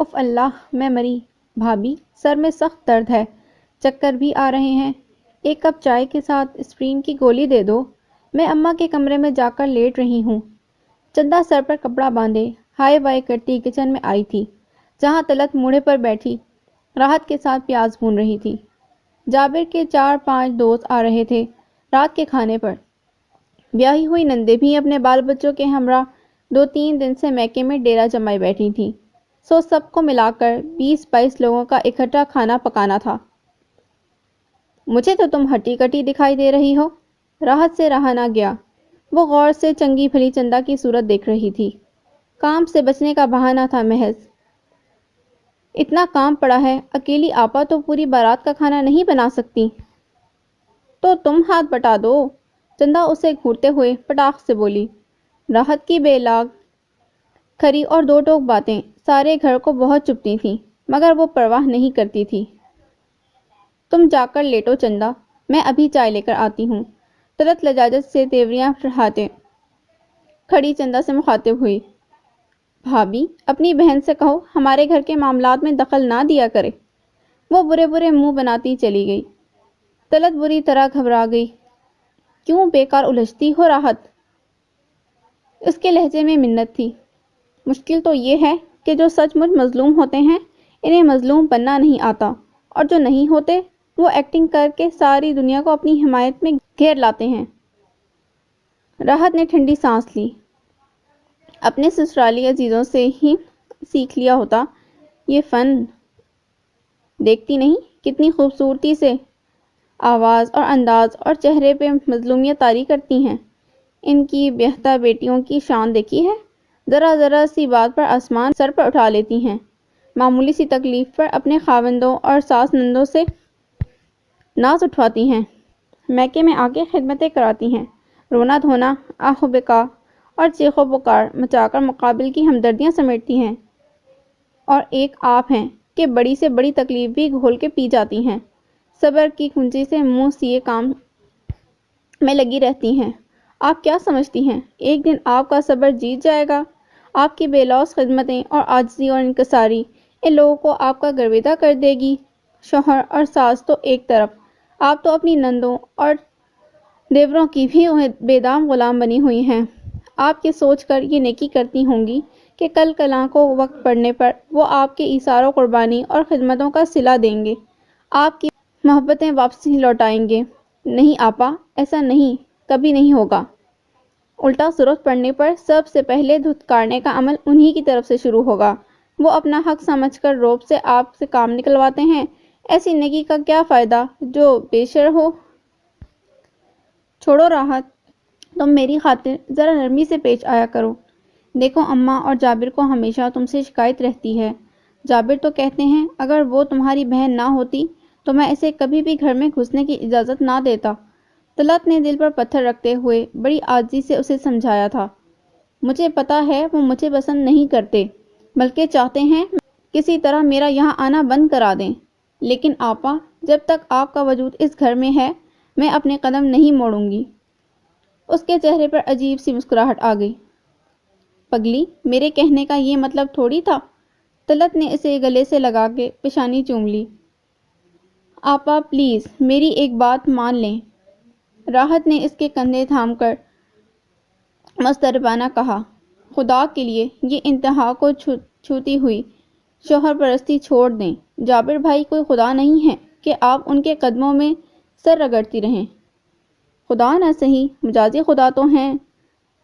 If اللہ میں مری بھابھی، سر میں سخت درد ہے، چکر بھی آ رہے ہیں، ایک کپ چائے کے ساتھ اسپرین کی گولی دے دو۔ میں اماں کے کمرے میں جا کر لیٹ رہی ہوں۔ چندہ سر پر کپڑا باندھے ہائے وائے کرتی کچن میں آئی تھی، جہاں طلعت موڑے پر بیٹھی راحت کے ساتھ پیاز بھون رہی تھی۔ جابر کے 4-5 دوست آ رہے تھے رات کے کھانے پر۔ بیاہی ہوئی نندیں بھی اپنے بال بچوں کے ہمراہ 2-3 دن سے میکے میں ڈیرا جمائے بیٹھی تھیں، سو سب کو ملا کر 20-22 لوگوں کا اکٹھا کھانا پکانا تھا۔ مجھے تو تم ہٹی کٹی دکھائی دے رہی ہو، راحت سے رہا نہ گیا۔ وہ غور سے چنگی بھلی چندہ کی صورت دیکھ رہی تھی۔ کام سے بچنے کا بہانہ تھا محض۔ اتنا کام پڑا ہے، اکیلی آپا تو پوری بارات کا کھانا نہیں بنا سکتی۔ تو تم ہاتھ بٹا دو، چندہ اسے گھورتے ہوئے پٹاخ سے بولی۔ راحت کی بے لاگ کھری اور 2 ٹوک باتیں سارے گھر کو بہت چبھتی تھیں، مگر وہ پرواہ نہیں کرتی تھی۔ تم جا کر لیٹو چندہ، میں ابھی چائے لے کر آتی ہوں۔ طلعت لجاجت سے تیوریاں ٹھہراتے کھڑی چندہ سے مخاطب ہوئی۔ بھابھی، اپنی بہن سے کہو ہمارے گھر کے معاملات میں دخل نہ دیا کرے۔ وہ برے برے منہ بناتی چلی گئی۔ طلعت بری طرح گھبرا گئی۔ کیوں بیکار الجھتی ہو راحت؟ اس کے لہجے میں منت تھی۔ مشکل تو یہ ہے کہ جو سچ مچ مظلوم ہوتے ہیں انہیں مظلوم بننا نہیں آتا، اور جو نہیں ہوتے وہ ایکٹنگ کر کے ساری دنیا کو اپنی حمایت میں گھیر لاتے ہیں۔ راحت نے ٹھنڈی سانس لی۔ اپنے سسرالی عزیزوں سے ہی سیکھ لیا ہوتا یہ فن۔ دیکھتی نہیں کتنی خوبصورتی سے آواز اور انداز اور چہرے پہ مظلومیت طاری کرتی ہیں۔ ان کی بیہتہ بیٹیوں کی شان دیکھی ہے؟ ذرا ذرا سی بات پر آسمان سر پر اٹھا لیتی ہیں، معمولی سی تکلیف پر اپنے خاوندوں اور ساس نندوں سے ناز اٹھواتی ہیں، میکے میں آ کے خدمتیں کراتی ہیں، رونا دھونا آہ و بکا اور چیخ و پکار مچا کر مقابل کی ہمدردیاں سمیٹتی ہیں، اور ایک آپ ہیں کہ بڑی سے بڑی تکلیف بھی گھول کے پی جاتی ہیں، صبر کی کنجی سے منہ سیے کام میں لگی رہتی ہیں۔ آپ کیا سمجھتی ہیں ایک دن آپ کا صبر جیت جائے گا؟ آپ کی بے لوث خدمتیں اور عاجزی اور انکساری ان لوگوں کو آپ کا گرویدہ کر دے گی۔ شوہر اور ساس تو ایک طرف، آپ تو اپنی نندوں اور دیوروں کی بھی بے دام غلام بنی ہوئی ہیں۔ آپ کے سوچ کر یہ نیکی کرتی ہوں گی کہ کل کلاں کو وقت پڑنے پر وہ آپ کے ایثار و قربانی اور خدمتوں کا صلہ دیں گے، آپ کی محبتیں واپسی لوٹائیں گے۔ نہیں آپا، ایسا نہیں، کبھی نہیں ہوگا۔ الٹا ضرورت پڑنے پر سب سے پہلے دھتکارنے کا عمل انہی کی طرف سے شروع ہوگا۔ وہ اپنا حق سمجھ کر روب سے آپ سے کام نکلواتے ہیں، ایسی نیکی کا کیا فائدہ جو بے شرع ہو؟ چھوڑو راحت، تم میری خاطر ذرا نرمی سے پیش آیا کرو۔ دیکھو اماں اور جابر کو ہمیشہ تم سے شکایت رہتی ہے۔ جابر تو کہتے ہیں اگر وہ تمہاری بہن نہ ہوتی تو میں اسے کبھی بھی گھر میں گھسنے کی اجازت نہ دیتا۔ طلعت نے دل پر پتھر رکھتے ہوئے بڑی عاجزی سے اسے سمجھایا تھا۔ مجھے پتا ہے وہ مجھے پسند نہیں کرتے، بلکہ چاہتے ہیں کسی طرح میرا یہاں آنا بند کرا دیں، لیکن آپا جب تک آپ کا وجود اس گھر میں ہے میں اپنے قدم نہیں موڑوں گی۔ اس کے چہرے پر عجیب سی مسکراہٹ آ گئی۔ پگلی، میرے کہنے کا یہ مطلب تھوڑی تھا۔ طلعت نے اسے گلے سے لگا کے پیشانی چوم لی۔ آپا پلیز میری ایک بات مان لیں۔ راحت نے اس کے کندھے تھام کر مضطربانہ کہا۔ خدا کے لیے یہ انتہا کو چھوتی ہوئی شوہر پرستی چھوڑ دیں۔ جابر بھائی کوئی خدا نہیں ہے کہ آپ ان کے قدموں میں سر رگڑتی رہیں۔ خدا نہ سہی، مجازی خدا تو ہیں۔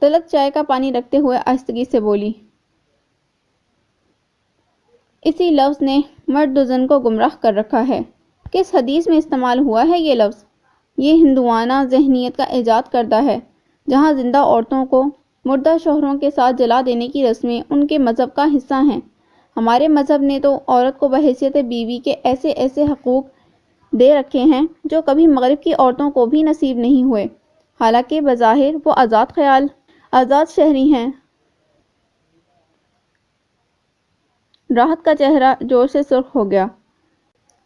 طلعت چائے کا پانی رکھتے ہوئے آہستگی سے بولی۔ اسی لفظ نے مرد و زن کو گمراہ کر رکھا ہے۔ کس حدیث میں استعمال ہوا ہے یہ لفظ؟ یہ ہندوانہ ذہنیت کا ایجاد کردہ ہے، جہاں زندہ عورتوں کو مردہ شوہروں کے ساتھ جلا دینے کی رسمیں ان کے مذہب کا حصہ ہیں۔ ہمارے مذہب نے تو عورت کو بحیثیت بیوی کے ایسے ایسے حقوق دے رکھے ہیں جو کبھی مغرب کی عورتوں کو بھی نصیب نہیں ہوئے، حالانکہ بظاہر وہ آزاد خیال، آزاد شہری ہیں۔ راحت کا چہرہ زور سے سرخ ہو گیا۔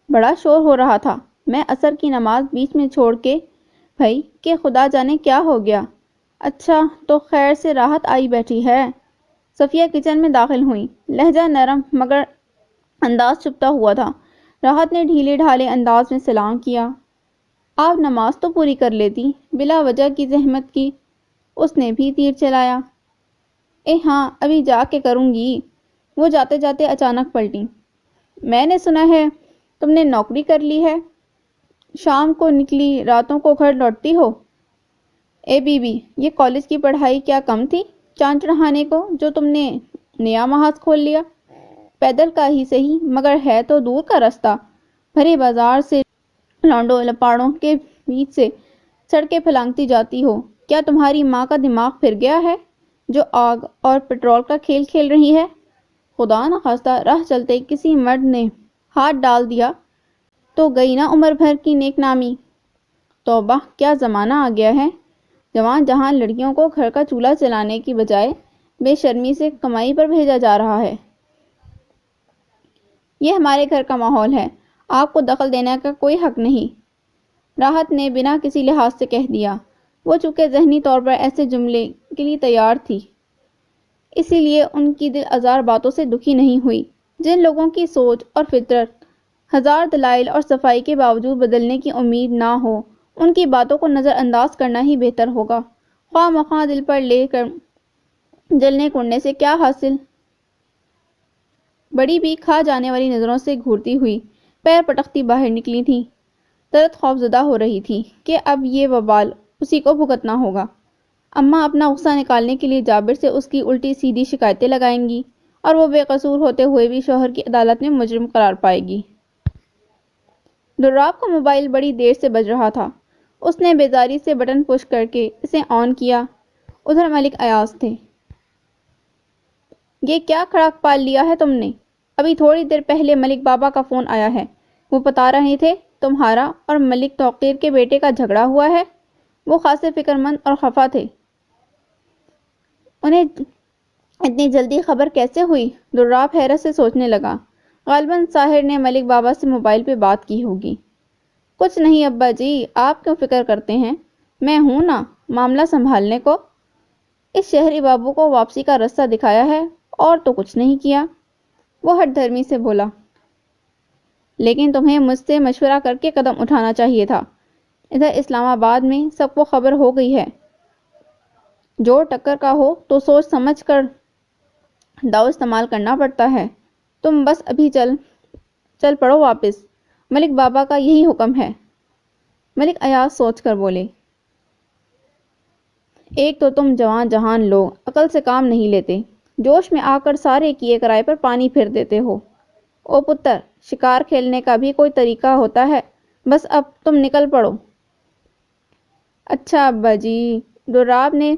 بڑا شور ہو رہا تھا، میں عصر کی نماز بیچ میں چھوڑ کے بھائی کہ خدا جانے کیا ہو گیا۔ اچھا تو خیر سے راحت آئی بیٹھی ہے۔ صفیہ کچن میں داخل ہوئیں، لہجہ نرم مگر انداز چھپتا ہوا تھا۔ راحت نے ڈھیلے ڈھالے انداز میں سلام کیا۔ آپ نماز تو پوری کر لیتی، بلا وجہ کی زحمت کی۔ اس نے بھی تیر چلایا۔ ہاں، ابھی جا کے کروں گی۔ وہ جاتے جاتے اچانک پلٹی۔ میں نے سنا ہے تم نے نوکری کر لی ہے، شام کو نکلی راتوں کو گھر لوٹتی ہو۔ بی بی، یہ کالج کی پڑھائی کیا کم تھی چاند چڑھانے کو جو تم نے نیا محاذ کھول لیا؟ پیدل کا ہی صحیح، مگر ہے تو دور کا راستہ۔ بھرے بازار سے لانڈوں لپاڑوں کے بیچ سے سڑکیں پھلانگتی جاتی ہو۔ کیا تمہاری ماں کا دماغ پھر گیا ہے جو آگ اور پٹرول کا کھیل کھیل رہی ہے؟ خدا نخواستہ راہ چلتے کسی مرد نے ہاتھ ڈال دیا تو گئی نا عمر بھر کی نیک نامی۔ توبہ، کیا زمانہ آ گیا ہے جہاں لڑکیوں کو گھر کا چولہا چلانے کی بجائے بے شرمی سے کمائی پر بھیجا جا رہا ہے۔ یہ ہمارے گھر کا ماحول ہے، آپ کو دخل دینے کا کوئی حق نہیں، راحت نے بنا کسی لحاظ سے کہہ دیا۔ وہ چونکہ ذہنی طور پر ایسے جملے کے لیے تیار تھی، اسی لیے ان کی دل آزار باتوں سے دکھی نہیں ہوئی۔ جن لوگوں کی سوچ اور فطرت ہزار دلائل اور صفائی کے باوجود بدلنے کی امید نہ ہو، ان کی باتوں کو نظر انداز کرنا ہی بہتر ہوگا۔ خواہ مخواہ دل پر لے کر جلنے کوڑنے سے کیا حاصل؟ بڑی بھی کھا جانے والی نظروں سے گھورتی ہوئی پیر پٹکتی باہر نکلی تھی۔ طلعت خوفزدہ ہو رہی تھی کہ اب یہ وبال اسی کو بھگتنا ہوگا۔ اماں اپنا غصہ نکالنے کے لیے جابر سے اس کی الٹی سیدھی شکایتیں لگائیں گی اور وہ بے قصور ہوتے ہوئے بھی شوہر کی عدالت میں مجرم قرار پائے گی۔ دراب کا موبائل بڑی دیر سے بج رہا تھا۔ اس نے بیزاری سے بٹن پش کر کے اسے آن کیا۔ ادھر ملک ایاز تھے۔ یہ کیا کھڑاک پال لیا ہے تم نے؟ ابھی تھوڑی دیر پہلے ملک بابا کا فون آیا ہے، وہ بتا رہے تھے تمہارا اور ملک توقیر کے بیٹے کا جھگڑا ہوا ہے۔ وہ خاصے فکر مند اور خفا تھے۔ انہیں اتنی جلدی خبر کیسے ہوئی؟ دراب حیرت سے سوچنے لگا۔ غالباً ساحر نے ملک بابا سے موبائل پہ بات کی ہوگی۔ کچھ نہیں ابا جی، آپ کیوں فکر کرتے ہیں؟ میں ہوں نا معاملہ سنبھالنے کو۔ اس شہری بابو کو واپسی کا راستہ دکھایا ہے اور تو کچھ نہیں کیا، وہ ہٹ دھرمی سے بولا۔ لیکن تمہیں مجھ سے مشورہ کر کے قدم اٹھانا چاہیے تھا۔ ادھر اسلام آباد میں سب کو خبر ہو گئی ہے۔ جوڑ ٹکر کا ہو تو سوچ سمجھ کر داؤ استعمال کرنا پڑتا ہے۔ تم بس ابھی چل پڑو واپس، ملک بابا کا یہی حکم ہے۔ ملک ایاز سوچ کر بولے، ایک تو تم جوان جہان لوگ عقل سے کام نہیں لیتے، جوش میں آ کر سارے کیے کرائے پر پانی پھیر دیتے ہو۔ او پتر، شکار کھیلنے کا بھی کوئی طریقہ ہوتا ہے، بس اب تم نکل پڑو۔ اچھا ابا جی، دراب نے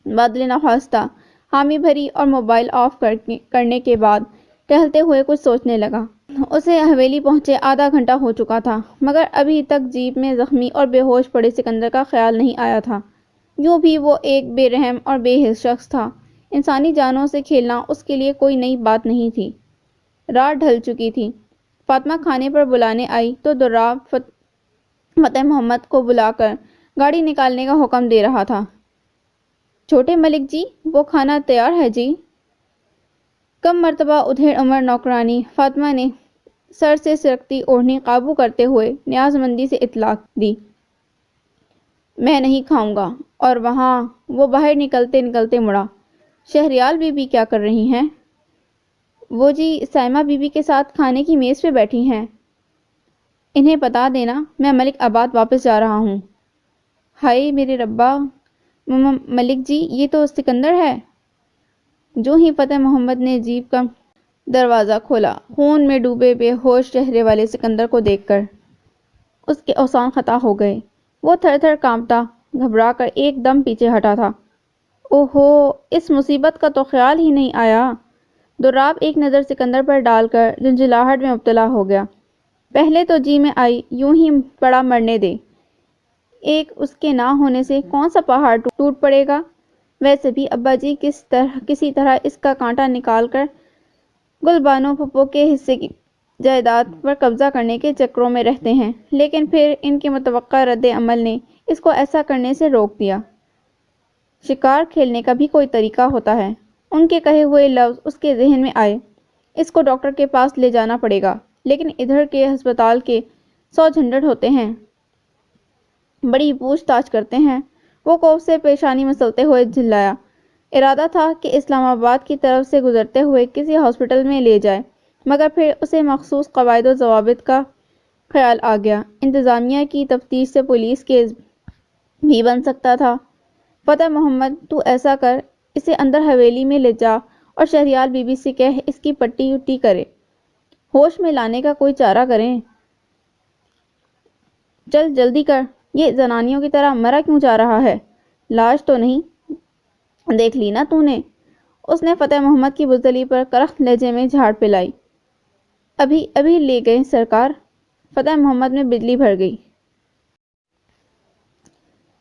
بادل نخواستہ حامی بھری اور موبائل آف کرنے کے بعد ٹہلتے ہوئے کچھ سوچنے لگا۔ اسے حویلی پہنچے آدھا گھنٹہ ہو چکا تھا، مگر ابھی تک جیپ میں زخمی اور بے ہوش پڑے سکندر کا خیال نہیں آیا تھا۔ یوں بھی وہ ایک بے رحم اور بے حس شخص تھا، انسانی جانوں سے کھیلنا اس کے لیے کوئی نئی بات نہیں تھی۔ رات ڈھل چکی تھی۔ فاطمہ کھانے پر بلانے آئی تو دراب فتح محمد کو بلا کر گاڑی نکالنے کا حکم دے رہا تھا۔ چھوٹے ملک جی، وہ کھانا تیار ہے جی۔ کم مرتبہ ادھیڑ عمر نوکرانی فاطمہ نے سر سے سرکتی اوڑھنی قابو کرتے ہوئے نیاز مندی سے اطلاع دی۔ میں نہیں کھاؤں گا۔ اور وہاں وہ باہر نکلتے نکلتے مڑا۔ شہریال بی بی کیا کر رہی ہیں؟ وہ جی سائمہ بی بی کے ساتھ کھانے کی میز پہ بیٹھی ہیں۔ انہیں بتا دینا میں ملک آباد واپس جا رہا ہوں۔ ہائے میرے ربا، ملک جی یہ تو سکندر ہے۔ جو ہی فتح محمد نے جیپ کا دروازہ کھولا، خون میں ڈوبے بے ہوش چہرے والے سکندر کو دیکھ کر اس کے اوسان خطا ہو گئے۔ وہ تھر تھر کانپتا گھبرا کر ایک دم پیچھے ہٹا تھا۔ اوہو، اس مصیبت کا تو خیال ہی نہیں آیا۔ دراب ایک نظر سکندر پر ڈال کر جھنجھلاہٹ میں مبتلا ہو گیا۔ پہلے تو جی میں آئی یوں ہی پڑا مرنے دے، ایک اس کے نہ ہونے سے کون سا پہاڑ ٹوٹ پڑے گا؟ ویسے بھی ابا جی کسی طرح اس کا کانٹا نکال کر گل بانو پھپھو کے حصے کی جائیداد پر قبضہ کرنے کے چکروں میں رہتے ہیں، لیکن پھر ان کے متوقع رد عمل نے اس کو ایسا کرنے سے روک دیا۔ شکار کھیلنے کا بھی کوئی طریقہ ہوتا ہے۔ ان کے کہے ہوئے لفظ اس کے ذہن میں آئے۔ اس کو ڈاکٹر کے پاس لے جانا پڑے گا، لیکن ادھر کے ہسپتال کے 100 جھنجٹ ہوتے ہیں، بڑی پوچھ تاچھ کرتے ہیں۔ وہ کوف سے پیشانی مسلتے ہوئے جھلایا۔ ارادہ تھا کہ اسلام آباد کی طرف سے گزرتے ہوئے کسی ہاسپٹل میں لے جائے، مگر پھر اسے مخصوص قواعد و ضوابط کا خیال آ گیا۔ انتظامیہ کی تفتیش سے پولیس کیس بھی بن سکتا تھا۔ فتح محمد، تو ایسا کر، اسے اندر حویلی میں لے جا اور شہریار بی بی سے کہہ اس کی پٹی وٹی کرے، ہوش میں لانے کا کوئی چارہ کریں۔ چل جلدی کر، یہ زنانیوں کی طرح مرا کیوں جا رہا ہے؟ لاش تو نہیں دیکھ لی نا تو نے؟ اس نے فتح محمد کی بزدلی پر کرخت لہجے میں جھاڑ پلائی۔ ابھی ابھی لے گئے سرکار۔ فتح محمد میں بجلی بھر گئی۔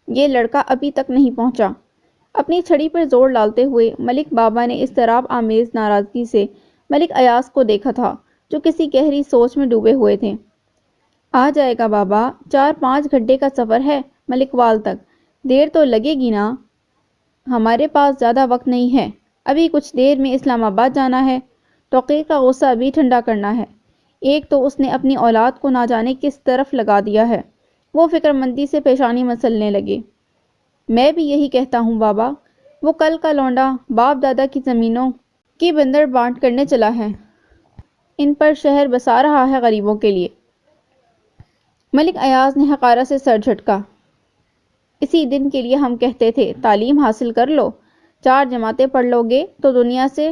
یہ لڑکا ابھی تک نہیں پہنچا۔ اپنی چھڑی پر زور ڈالتے ہوئے ملک بابا نے اضطراب آمیز ناراضگی سے ملک ایاز کو دیکھا تھا، جو کسی گہری سوچ میں ڈوبے ہوئے تھے۔ آ جائے گا بابا، 4-5 گھنٹے کا سفر ہے ملک وال تک، دیر تو لگے گی نا؟ ہمارے پاس زیادہ وقت نہیں ہے، ابھی کچھ دیر میں اسلام آباد جانا ہے۔ توقیر کا غصہ بھی ٹھنڈا کرنا ہے۔ ایک تو اس نے اپنی اولاد کو نہ جانے کس طرف لگا دیا ہے۔ وہ فکر مندی سے پیشانی مسلنے لگے۔ میں بھی یہی کہتا ہوں بابا، وہ کل کا لونڈا باپ دادا کی زمینوں کی بندر بانٹ کرنے چلا ہے، ان پر شہر بسا رہا ہے غریبوں کے لیے۔ ملک ایاز نے حقارت سے سر جھٹکا۔ اسی دن کے لیے ہم کہتے تھے تعلیم حاصل کر لو، 4 جماعتیں پڑھ لو گے تو دنیا سے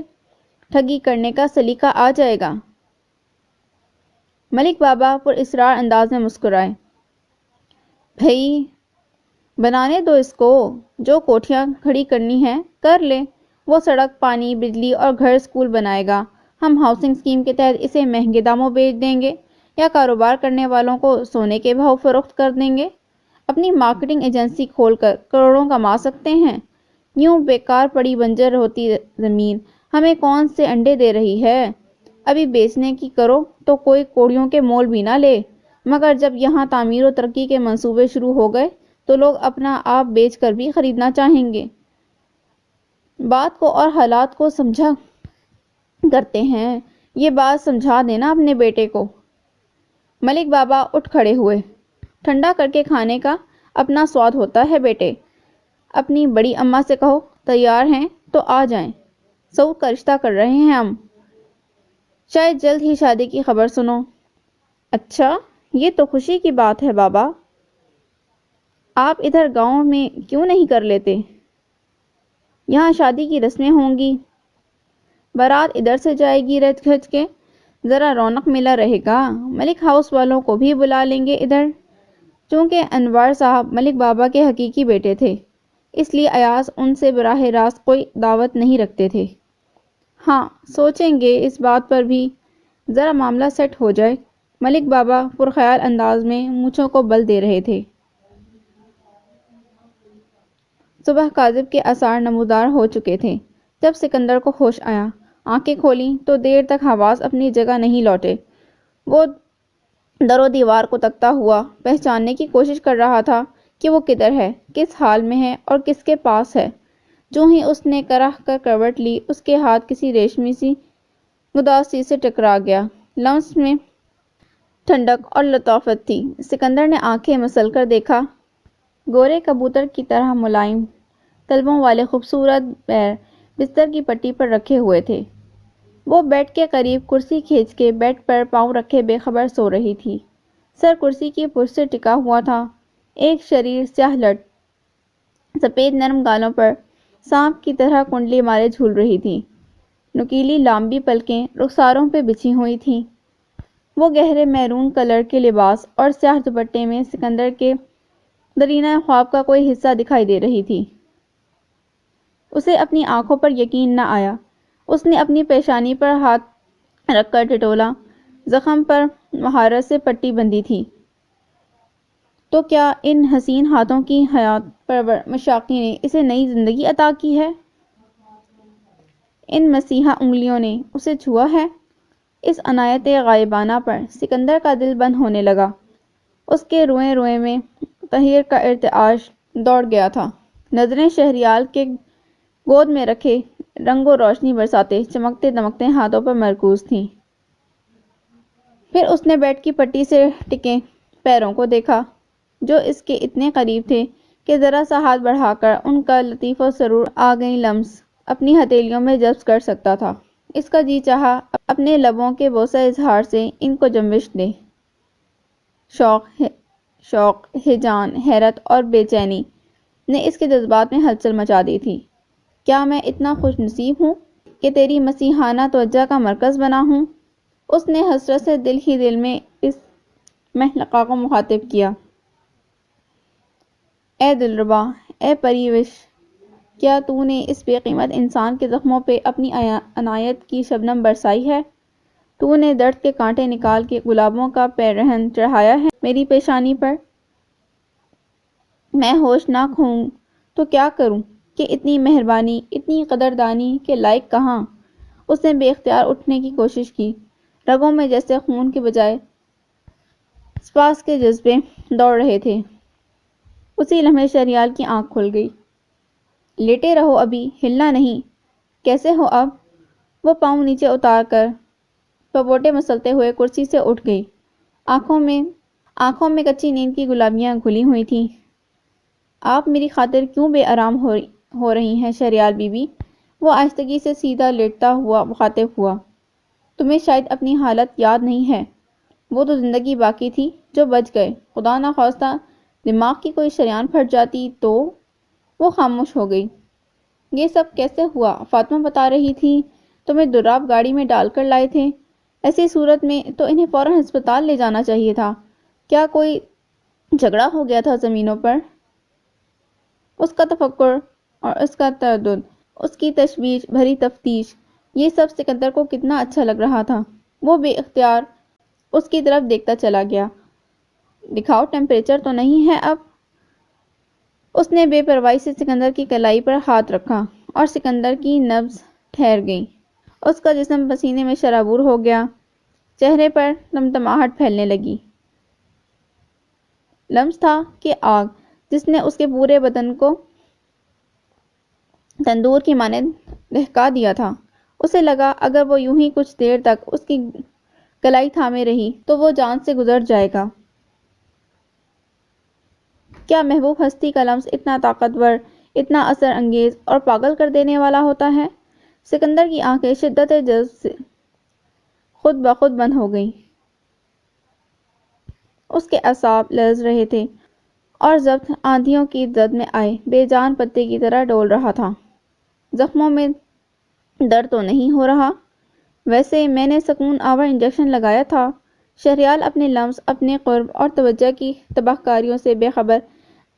ٹھگی کرنے کا سلیقہ آ جائے گا۔ ملک بابا پر اسرار انداز میں مسکرائے۔ بھئی بنانے دو اس کو، جو کوٹھیاں کھڑی کرنی ہیں کر لے، وہ سڑک، پانی، بجلی اور گھر اسکول بنائے گا، ہم ہاؤسنگ اسکیم کے تحت اسے مہنگے داموں بیچ دیں گے، یا کاروبار کرنے والوں کو سونے کے بھاؤ فروخت کر دیں گے۔ اپنی مارکیٹنگ ایجنسی کھول کر کروڑوں کما سکتے ہیں۔ یوں بیکار پڑی بنجر ہوتی زمین ہمیں کون سے انڈے دے رہی ہے؟ ابھی بیچنے کی کرو تو کوئی کوڑیوں کے مول بھی نہ لے، مگر جب یہاں تعمیر و ترقی کے منصوبے شروع ہو گئے تو لوگ اپنا آپ بیچ کر بھی خریدنا چاہیں گے۔ بات کو اور حالات کو سمجھا کرتے ہیں، یہ بات سمجھا دینا اپنے بیٹے کو۔ ملک بابا اٹھ کھڑے ہوئے۔ ٹھنڈا کر کے کھانے کا اپنا سواد ہوتا ہے بیٹے، اپنی بڑی اماں سے کہو تیار ہیں تو آ جائیں، سعود کا رشتہ کر رہے ہیں ہم، شاید جلد ہی شادی کی خبر سنو۔ اچھا، یہ تو خوشی کی بات ہے بابا، آپ ادھر گاؤں میں کیوں نہیں کر لیتے؟ یہاں شادی کی رسمیں ہوں گی، بارات ادھر سے جائے گی رچ گھچ کے، ذرا رونق میلہ رہے گا، ملک ہاؤس والوں کو بھی بلا لیں گے ادھر۔ چونکہ انوار صاحب ملک بابا کے حقیقی بیٹے تھے، اس لیے ایاز ان سے براہ راست کوئی دعوت نہیں رکھتے تھے۔ ہاں، سوچیں گے اس بات پر بھی، ذرا معاملہ سیٹ ہو جائے۔ ملک بابا پرخیال انداز میں مونچھوں کو بل دے رہے تھے۔ صبح کاذب کے آثار نمودار ہو چکے تھے۔ جب سکندر کو ہوش آیا، آنکھیں کھولیں تو دیر تک حواس اپنی جگہ نہیں لوٹے۔ وہ در و دیوار کو تکتا ہوا پہچاننے کی کوشش کر رہا تھا کہ وہ کدھر ہے، کس حال میں ہے اور کس کے پاس ہے۔ جو ہی اس نے کرہ کر کروٹ لی، اس کے ہاتھ کسی ریشمی سی گداز چیز سے ٹکرا گیا۔ لمس میں ٹھنڈک اور لطافت تھی۔ سکندر نے آنکھیں مسل کر دیکھا۔ گورے کبوتر کی طرح ملائم تلووں والے خوبصورت پیر بستر کی پٹی پر رکھے ہوئے تھے۔ وہ بیڈ کے قریب کرسی کھینچ کے بیڈ پر پاؤں رکھے بے خبر سو رہی تھی۔ سر کرسی کی پشت سے ٹکا ہوا تھا۔ ایک شریر سیاہ لٹ سفید نرم گالوں پر سانپ کی طرح کنڈلی مارے جھول رہی تھی۔ نکیلی لامبی پلکیں رخساروں پہ بچھی ہوئی تھیں۔ وہ گہرے میرون کلر کے لباس اور سیاہ دوپٹے میں سکندر کے درینہ خواب کا کوئی حصہ دکھائی دے رہی تھی۔ اسے اپنی آنکھوں پر یقین نہ آیا۔ اس نے اپنی پیشانی پر ہاتھ رکھ کر ٹٹولا۔ زخم پر مہارت سے پٹی بندھی تھی۔ تو کیا ان حسین ہاتھوں کی حیات پرور مشاقی نے اسے نئی زندگی عطا کی ہے؟ ان مسیحا انگلیوں نے اسے چھوا ہے؟ اس عنایت غائبانہ پر سکندر کا دل بند ہونے لگا۔ اس کے روئیں روئیں میں تحیر کا ارتعاش دوڑ گیا تھا۔ نظریں شہریال کے گود میں رکھے رنگ و روشنی برساتے چمکتے دمکتے ہاتھوں پر مرکوز تھیں۔ پھر اس نے بیڈ کی پٹی سے ٹکے پیروں کو دیکھا جو اس کے اتنے قریب تھے کہ ذرا سا ہاتھ بڑھا کر ان کا لطیف و سرور آ گئی لمس اپنی ہتھیلیوں میں جذب کر سکتا تھا۔ اس کا جی چاہا اپنے لبوں کے بوسہ اظہار سے ان کو جنبش دے۔ شوق، ہیجان، حیرت اور بے چینی نے اس کے جذبات میں ہلچل مچا دی تھی۔ کیا میں اتنا خوش نصیب ہوں کہ تیری مسیحانہ توجہ کا مرکز بنا ہوں؟ اس نے حسرت سے دل ہی دل میں اس محلقہ کو مخاطب کیا۔ اے دلربا، اے پری وش، کیا تو نے اس بے قیمت انسان کے زخموں پہ اپنی عنایت کی شبنم برسائی ہے؟ تو نے درد کے کانٹے نکال کے گلابوں کا پیرہن چڑھایا ہے میری پیشانی پر؟ میں ہوشناک ہوں تو کیا کروں کہ اتنی مہربانی، اتنی قدردانی کے لائق کہاں؟ اس نے بے اختیار اٹھنے کی کوشش کی، رگوں میں جیسے خون کے بجائے سپاس کے جذبے دوڑ رہے تھے۔ اسی لمحے شہریار کی آنکھ کھل گئی۔ لیٹے رہو ابھی، ہلنا نہیں۔ کیسے ہو اب؟ وہ پاؤں نیچے اتار کر پپوٹے مسلتے ہوئے کرسی سے اٹھ گئی۔ آنکھوں میں کچی نیند کی گلابیاں گھلی ہوئی تھیں۔ آپ میری خاطر کیوں بے آرام ہو رہی ہیں شہریار بی بی؟ وہ آہستگی سے سیدھا لیٹتا ہوا مخاطب ہوا۔ تمہیں شاید اپنی حالت یاد نہیں ہے۔ وہ تو زندگی باقی تھی جو بچ گئے، خدا نخواستہ دماغ کی کوئی شریان پھٹ جاتی تو۔ وہ خاموش ہو گئی۔ یہ سب کیسے ہوا؟ فاطمہ بتا رہی تھی تمہیں دراب گاڑی میں ڈال کر لائے تھے۔ ایسی صورت میں تو انہیں فوراً ہسپتال لے جانا چاہیے تھا۔ کیا کوئی جھگڑا ہو گیا تھا زمینوں پر؟ اس کا تفکر اور اس کا تردد، اس کی تشویش بھری تفتیش، یہ سب سکندر کو کتنا اچھا لگ رہا تھا۔ وہ بے اختیار اس کی طرف دیکھتا چلا گیا۔ دکھاؤ ٹمپریچر تو نہیں ہے اب؟ اس نے بے پرواہی سے سکندر کی کلائی پر ہاتھ رکھا اور سکندر کی نبض ٹھہر گئی۔ اس کا جسم پسینے میں شرابور ہو گیا، چہرے پر تمتماہٹ پھیلنے لگی۔ لمس تھا کہ آگ جس نے اس کے پورے بدن کو تندور کی مانند دہکا دیا تھا۔ اسے لگا اگر وہ یوں ہی کچھ دیر تک اس کی کلائی تھامے رہی تو وہ جان سے گزر جائے گا۔ کیا محبوب ہستی کا لمس اتنا طاقتور، اتنا اثر انگیز اور پاگل کر دینے والا ہوتا ہے؟ سکندر کی آنکھیں شدت جذب سے خود بخود بند ہو گئیں۔ اس کے اعصاب لرز رہے تھے اور ضبط آندھیوں کی زد میں آئے بے جان پتے کی طرح ڈول رہا تھا۔ زخموں میں درد تو نہیں ہو رہا؟ ویسے میں نے سکون آور انجیکشن لگایا تھا۔ شہریار اپنے لمس، اپنے قرب اور توجہ کی تباہ کاریوں سے بے خبر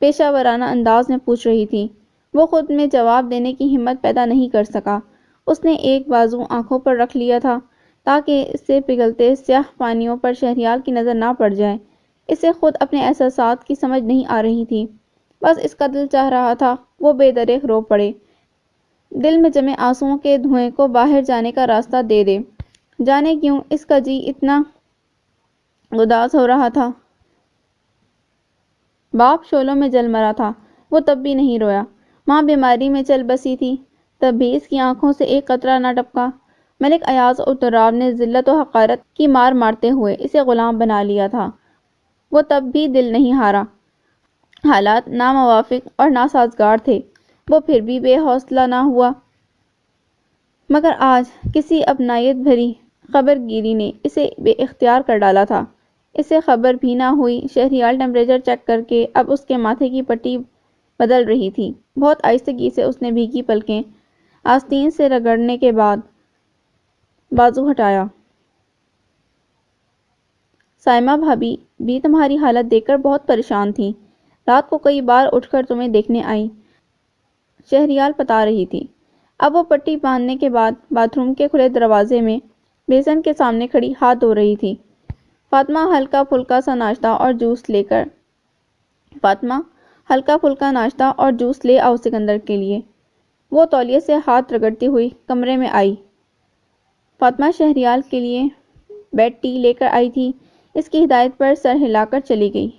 پیشہ ورانہ انداز میں پوچھ رہی تھی۔ وہ خود میں جواب دینے کی ہمت پیدا نہیں کر سکا۔ اس نے ایک بازو آنکھوں پر رکھ لیا تھا تاکہ اس سے پگھلتے سیاہ پانیوں پر شہریار کی نظر نہ پڑ جائے۔ اسے خود اپنے احساسات کی سمجھ نہیں آ رہی تھی۔ بس اس کا دل چاہ رہا تھا وہ بے دریغ رو پڑے، دل میں جمے آنسوؤں کے دھوئیں کو باہر جانے کا راستہ دے دے۔ جانے کیوں اس کا جی اتنا گداز ہو رہا تھا۔ باپ شعلوں میں جل مرا تھا، وہ تب بھی نہیں رویا۔ ماں بیماری میں چل بسی تھی، تب بھی اس کی آنکھوں سے ایک قطرہ نہ ٹپکا۔ ملک ایاز اور تراب نے ذلت و حقارت کی مار مارتے ہوئے اسے غلام بنا لیا تھا، وہ تب بھی دل نہیں ہارا۔ حالات ناموافق اور ناسازگار تھے، وہ پھر بھی بے حوصلہ نہ ہوا۔ مگر آج کسی اپنائیت بھری خبر گیری نے اسے بے اختیار کر ڈالا تھا۔ اسے خبر بھی نہ ہوئی۔ شہریار ٹمپریچر چیک کر کے اب اس کے ماتھے کی پٹی بدل رہی تھی۔ بہت آہستگی سے اس نے بھیگی پلکیں آستین سے رگڑنے کے بعد بازو ہٹایا۔ سائمہ بھابی بھی تمہاری حالت دیکھ کر بہت پریشان تھیں، رات کو کئی بار اٹھ کر تمہیں دیکھنے آئیں، شہریار بتا رہی تھی۔ اب وہ پٹی باندھنے کے بعد باتھ روم کے کھلے دروازے میں بیسن کے سامنے کھڑی ہاتھ دھو رہی تھی۔ فاطمہ ہلکا پھلکا ناشتہ اور جوس لے آؤ سکندر کے لیے۔ وہ تولیے سے ہاتھ رگڑتی ہوئی کمرے میں آئی۔ فاطمہ شہریار کے لیے بیڈ ٹی لے کر آئی تھی، اس کی ہدایت پر سر ہلا کر چلی گئی۔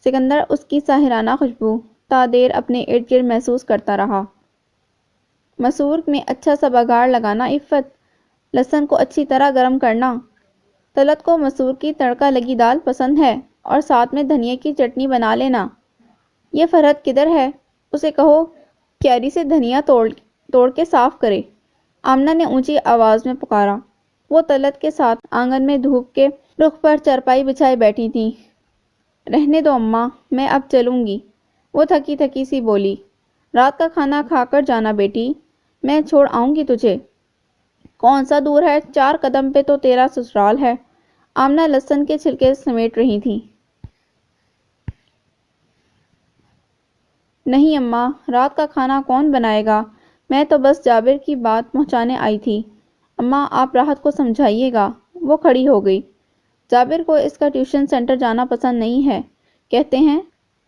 سکندر اس کی ساحرانہ خوشبو تا دیر اپنے ارد گرد محسوس کرتا رہا۔ مسور میں اچھا سا بگھار لگانا عفت، لہسن کو اچھی طرح گرم کرنا۔ طلعت کو مسور کی تڑکا لگی دال پسند ہے اور ساتھ میں دھنیا کی چٹنی بنا لینا۔ یہ فرحت کدھر ہے؟ اسے کہو کیاری سے دھنیا توڑ کے صاف کرے، آمنہ نے اونچی آواز میں پکارا۔ وہ طلعت کے ساتھ آنگن میں دھوپ کے رخ پر چارپائی بچھائے بیٹھی تھی۔ رہنے دو اماں، میں اب چلوں گی، وہ تھکی تھکی سی بولی۔ رات کا کھانا کھا کر جانا بیٹی، میں چھوڑ آؤں گی تجھے۔ کون سا دور ہے، 4 قدم پہ تو تیرا سسرال ہے۔ آمنہ لہسن کے چھلکے سمیٹ رہی تھی۔ نہیں اماں، رات کا کھانا کون بنائے گا، میں تو بس جابر کی بات پہنچانے آئی تھی۔ اماں آپ راحت کو سمجھائیے گا۔ وہ کھڑی ہو گئی۔ جابر کو اس کا ٹیوشن سینٹر جانا پسند نہیں ہے۔ کہتے ہیں،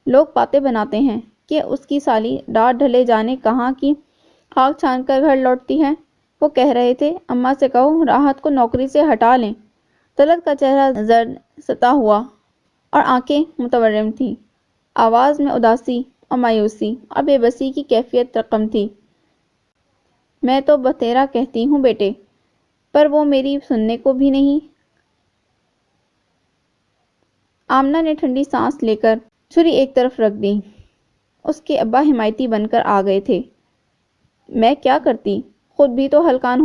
لوگ باتیں بناتے ہیں کہ اس کی سالی رات ڈھلے جانے کہاں کی خاک چھان کر گھر لوٹتی ہے۔ وہ کہہ رہے تھے اماں سے کہو راحت کو نوکری سے ہٹا لیں۔ طلعت کا چہرہ زرد ستا ہوا اور آنکھیں متورم تھیں۔ آواز میں اداسی اور مایوسی اور بے بسی کی کیفیت رقم تھی۔ میں تو بتیرا کہتی ہوں بیٹے، پر وہ میری سننے کو بھی نہیں۔ آمنہ نے ٹھنڈی سانس لے کر چھری ایک طرف رکھ دی۔ اس کے ابا حمایتی بن کر آ گئے تھے۔ میں کیا کرتی، خود بھی تو ہلکان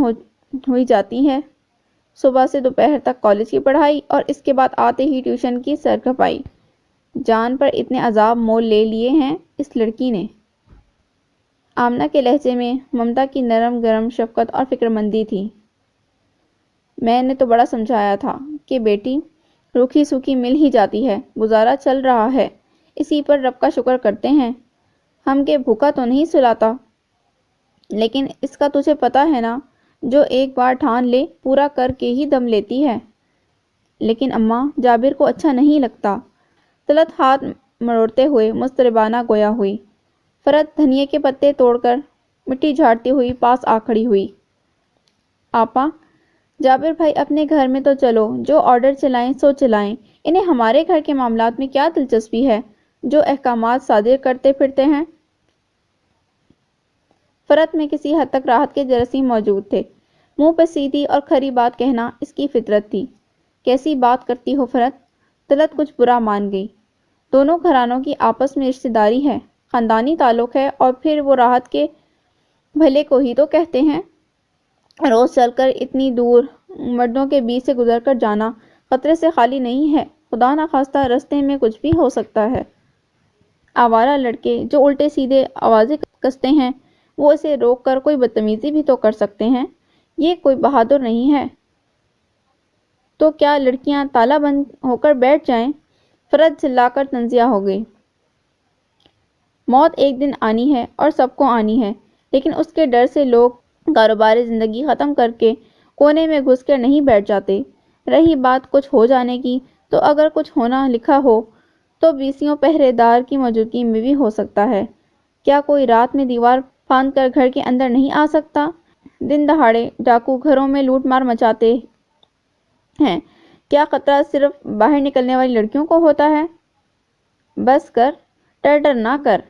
ہوئی جاتی ہے۔ صبح سے دوپہر تک کالج کی پڑھائی اور اس کے بعد آتے ہی ٹیوشن کی سرکھپائی۔ جان پر اتنے عذاب مول لے لیے ہیں اس لڑکی نے۔ آمنہ کے لہجے میں ممتا کی نرم گرم شفقت اور فکرمندی تھی۔ میں نے تو بڑا سمجھایا تھا کہ بیٹی روکھی سوکھی مل ہی جاتی ہے، گزارا چل رہا ہے، اسی پر رب کا شکر کرتے ہیں ہم کہ بھوکا تو نہیں سلاتا۔ لیکن اس کا تجھے پتا ہے نا، جو ایک بار ٹھان لے پورا کر کے ہی دم لیتی ہے۔ لیکن اماں جابر کو اچھا نہیں لگتا۔ طلعت ہاتھ مروڑتے ہوئے مضطربانہ گویا ہوئی۔ فرحت دھنیے کے پتے توڑ کر مٹی جھاڑتی ہوئی پاس آ کھڑی ہوئی۔ آپا، جابر بھائی اپنے گھر میں تو چلو جو آرڈر چلائیں سو چلائیں، انہیں ہمارے گھر کے معاملات میں کیا دلچسپی ہے جو احکامات صادر کرتے پھرتے ہیں۔ فرحت میں کسی حد تک راحت کے جراثیم موجود تھے۔ منہ پہ سیدھی اور کھری بات کہنا اس کی فطرت تھی۔ کیسی بات کرتی ہو فرحت؟ طلعت کچھ برا مان گئی۔ دونوں گھرانوں کی آپس میں رشتہ داری ہے، خاندانی تعلق ہے، اور پھر وہ راحت کے بھلے کو ہی تو کہتے ہیں۔ روز چل کر اتنی دور مردوں کے بیچ سے گزر کر جانا خطرے سے خالی نہیں ہے، خدا نخواستہ رستے میں کچھ بھی ہو سکتا ہے۔ آوارہ لڑکے جو الٹے سیدھے آوازیں کستے ہیں، وہ اسے روک کر کوئی بدتمیزی بھی تو کر سکتے ہیں، یہ کوئی بہادر نہیں ہے۔ تو کیا لڑکیاں تالا بند ہو کر بیٹھ جائیں؟ فرحت چلا کر تنزیہ ہو گئی۔ موت ایک دن آنی ہے اور سب کو آنی ہے، لیکن اس کے ڈر سے لوگ کاروبار زندگی ختم کر کے کونے میں گھس کر نہیں بیٹھ جاتے۔ رہی بات کچھ ہو جانے کی، تو اگر کچھ ہونا لکھا ہو تو بیسیوں پہرے دار کی موجودگی میں بھی ہو سکتا ہے۔ کیا کوئی رات میں دیوار پھاند کر گھر کے اندر نہیں آ سکتا؟ دن دہاڑے ڈاکو گھروں میں لوٹ مار مچاتے ہیں، کیا خطرہ صرف باہر نکلنے والی لڑکیوں کو ہوتا ہے؟ بس کر، ٹر نہ کر،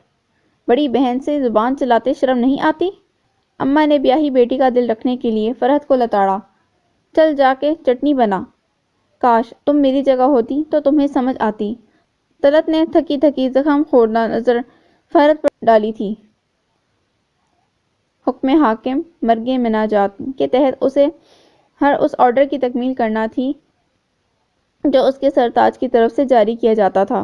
بڑی بہن سے زبان چلاتے شرم نہیں آتی؟ اماں نے بیاہی بیٹی کا دل رکھنے کے لیے فرحت کو لتاڑا۔ چل جا کے چٹنی بنا، کاش تم میری جگہ ہوتی تو تمہیں سمجھ آتی۔ طلعت نے تھکی تھکی زخم خوردہ نظر فرحت پر ڈالی تھی۔ حکم حاکم مرگ مناجات کے تحت اسے ہر اس آرڈر کی تکمیل کرنا تھی جو اس کے سرتاج کی طرف سے جاری کیا جاتا تھا۔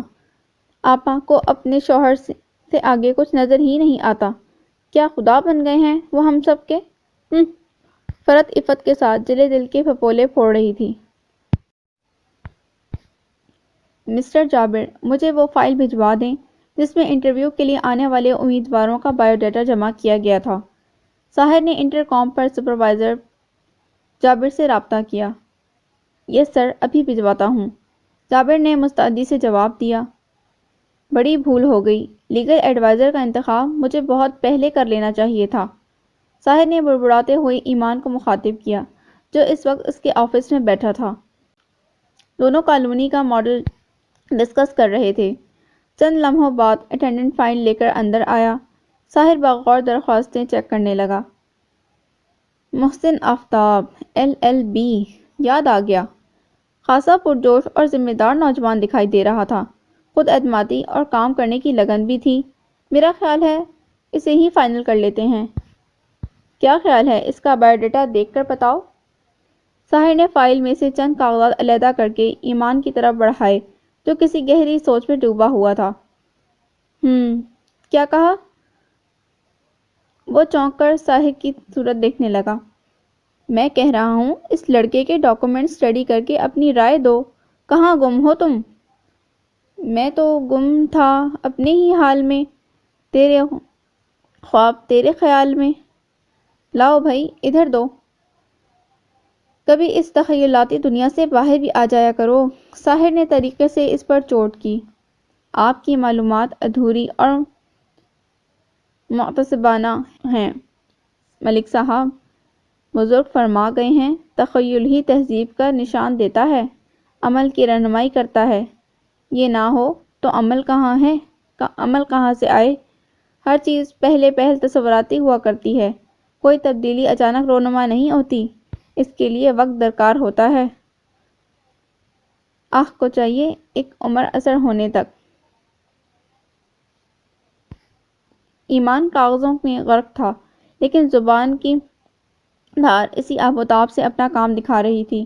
آپا کو اپنے شوہر سے آگے کچھ نظر ہی نہیں آتا، کیا خدا بن گئے ہیں وہ ہم سب کے؟ فرحت عفت کے ساتھ جلے دل کے پھپولے پھوڑ رہی تھی۔ مسٹر جابر، مجھے وہ فائل بھجوا دیں جس میں انٹرویو کے لیے آنے والے امیدواروں کا بائیو ڈیٹا جمع کیا گیا تھا۔ ساحر نے انٹر کام پر سپروائزر جابر سے رابطہ کیا۔ یس سر، ابھی بھجواتا ہوں، جابر نے مستعدی سے جواب دیا۔ بڑی بھول ہو گئی، لیگل ایڈوائزر کا انتخاب مجھے بہت پہلے کر لینا چاہیے تھا۔ ساحر نے بڑبڑاتے ہوئے ایمان کو مخاطب کیا جو اس وقت اس کے آفس میں بیٹھا تھا۔ دونوں کالونی کا ماڈل ڈسکس کر رہے تھے۔ چند لمحوں بعد اٹینڈنٹ فائل لے کر اندر آیا۔ ساحر بغور درخواستیں چیک کرنے لگا۔ محسن آفتاب LLB، یاد آ گیا۔ خاصا پرجوش اور ذمہ دار نوجوان دکھائی دے رہا تھا، خود اعتمادی اور کام کرنے کی لگن بھی تھی۔ میرا خیال ہے اسے ہی فائنل کر لیتے ہیں۔ کیا خیال ہے؟ اس کا بایو ڈیٹا دیکھ کر بتاؤ۔ ساحر نے فائل میں سے چند کاغذات علیحدہ کر کے ایمان کی طرف بڑھائے جو کسی گہری سوچ میں ڈوبا ہوا تھا۔ کیا کہا؟ وہ چونک کر ساحر کی صورت دیکھنے لگا۔ میں کہہ رہا ہوں اس لڑکے کے ڈاکومنٹ اسٹڈی کر کے اپنی رائے دو۔ کہاں گم ہو تم؟ میں تو گم تھا اپنے ہی حال میں، تیرے خواب تیرے خیال میں۔ لاؤ بھائی ادھر دو۔ کبھی اس تخیلاتی دنیا سے باہر بھی آ جایا کرو۔ ساحر نے طریقے سے اس پر چوٹ کی۔ آپ کی معلومات ادھوری اور معتصبانہ ہیں ملک صاحب۔ بزرگ فرما گئے ہیں، تخیل ہی تہذیب کا نشان دیتا ہے، عمل کی رہنمائی کرتا ہے۔ یہ نہ ہو تو عمل کہاں ہے؟ عمل کہاں سے آئے؟ ہر چیز پہلے تصوراتی ہوا کرتی ہے، کوئی تبدیلی اچانک رونما نہیں ہوتی، اس کے لیے وقت درکار ہوتا ہے۔ آنکھ کو چاہیے ایک عمر اثر ہونے تک۔ ایمان کاغذوں میں غرق تھا، لیکن زبان کی دھار اسی آب و تاب سے اپنا کام دکھا رہی تھی۔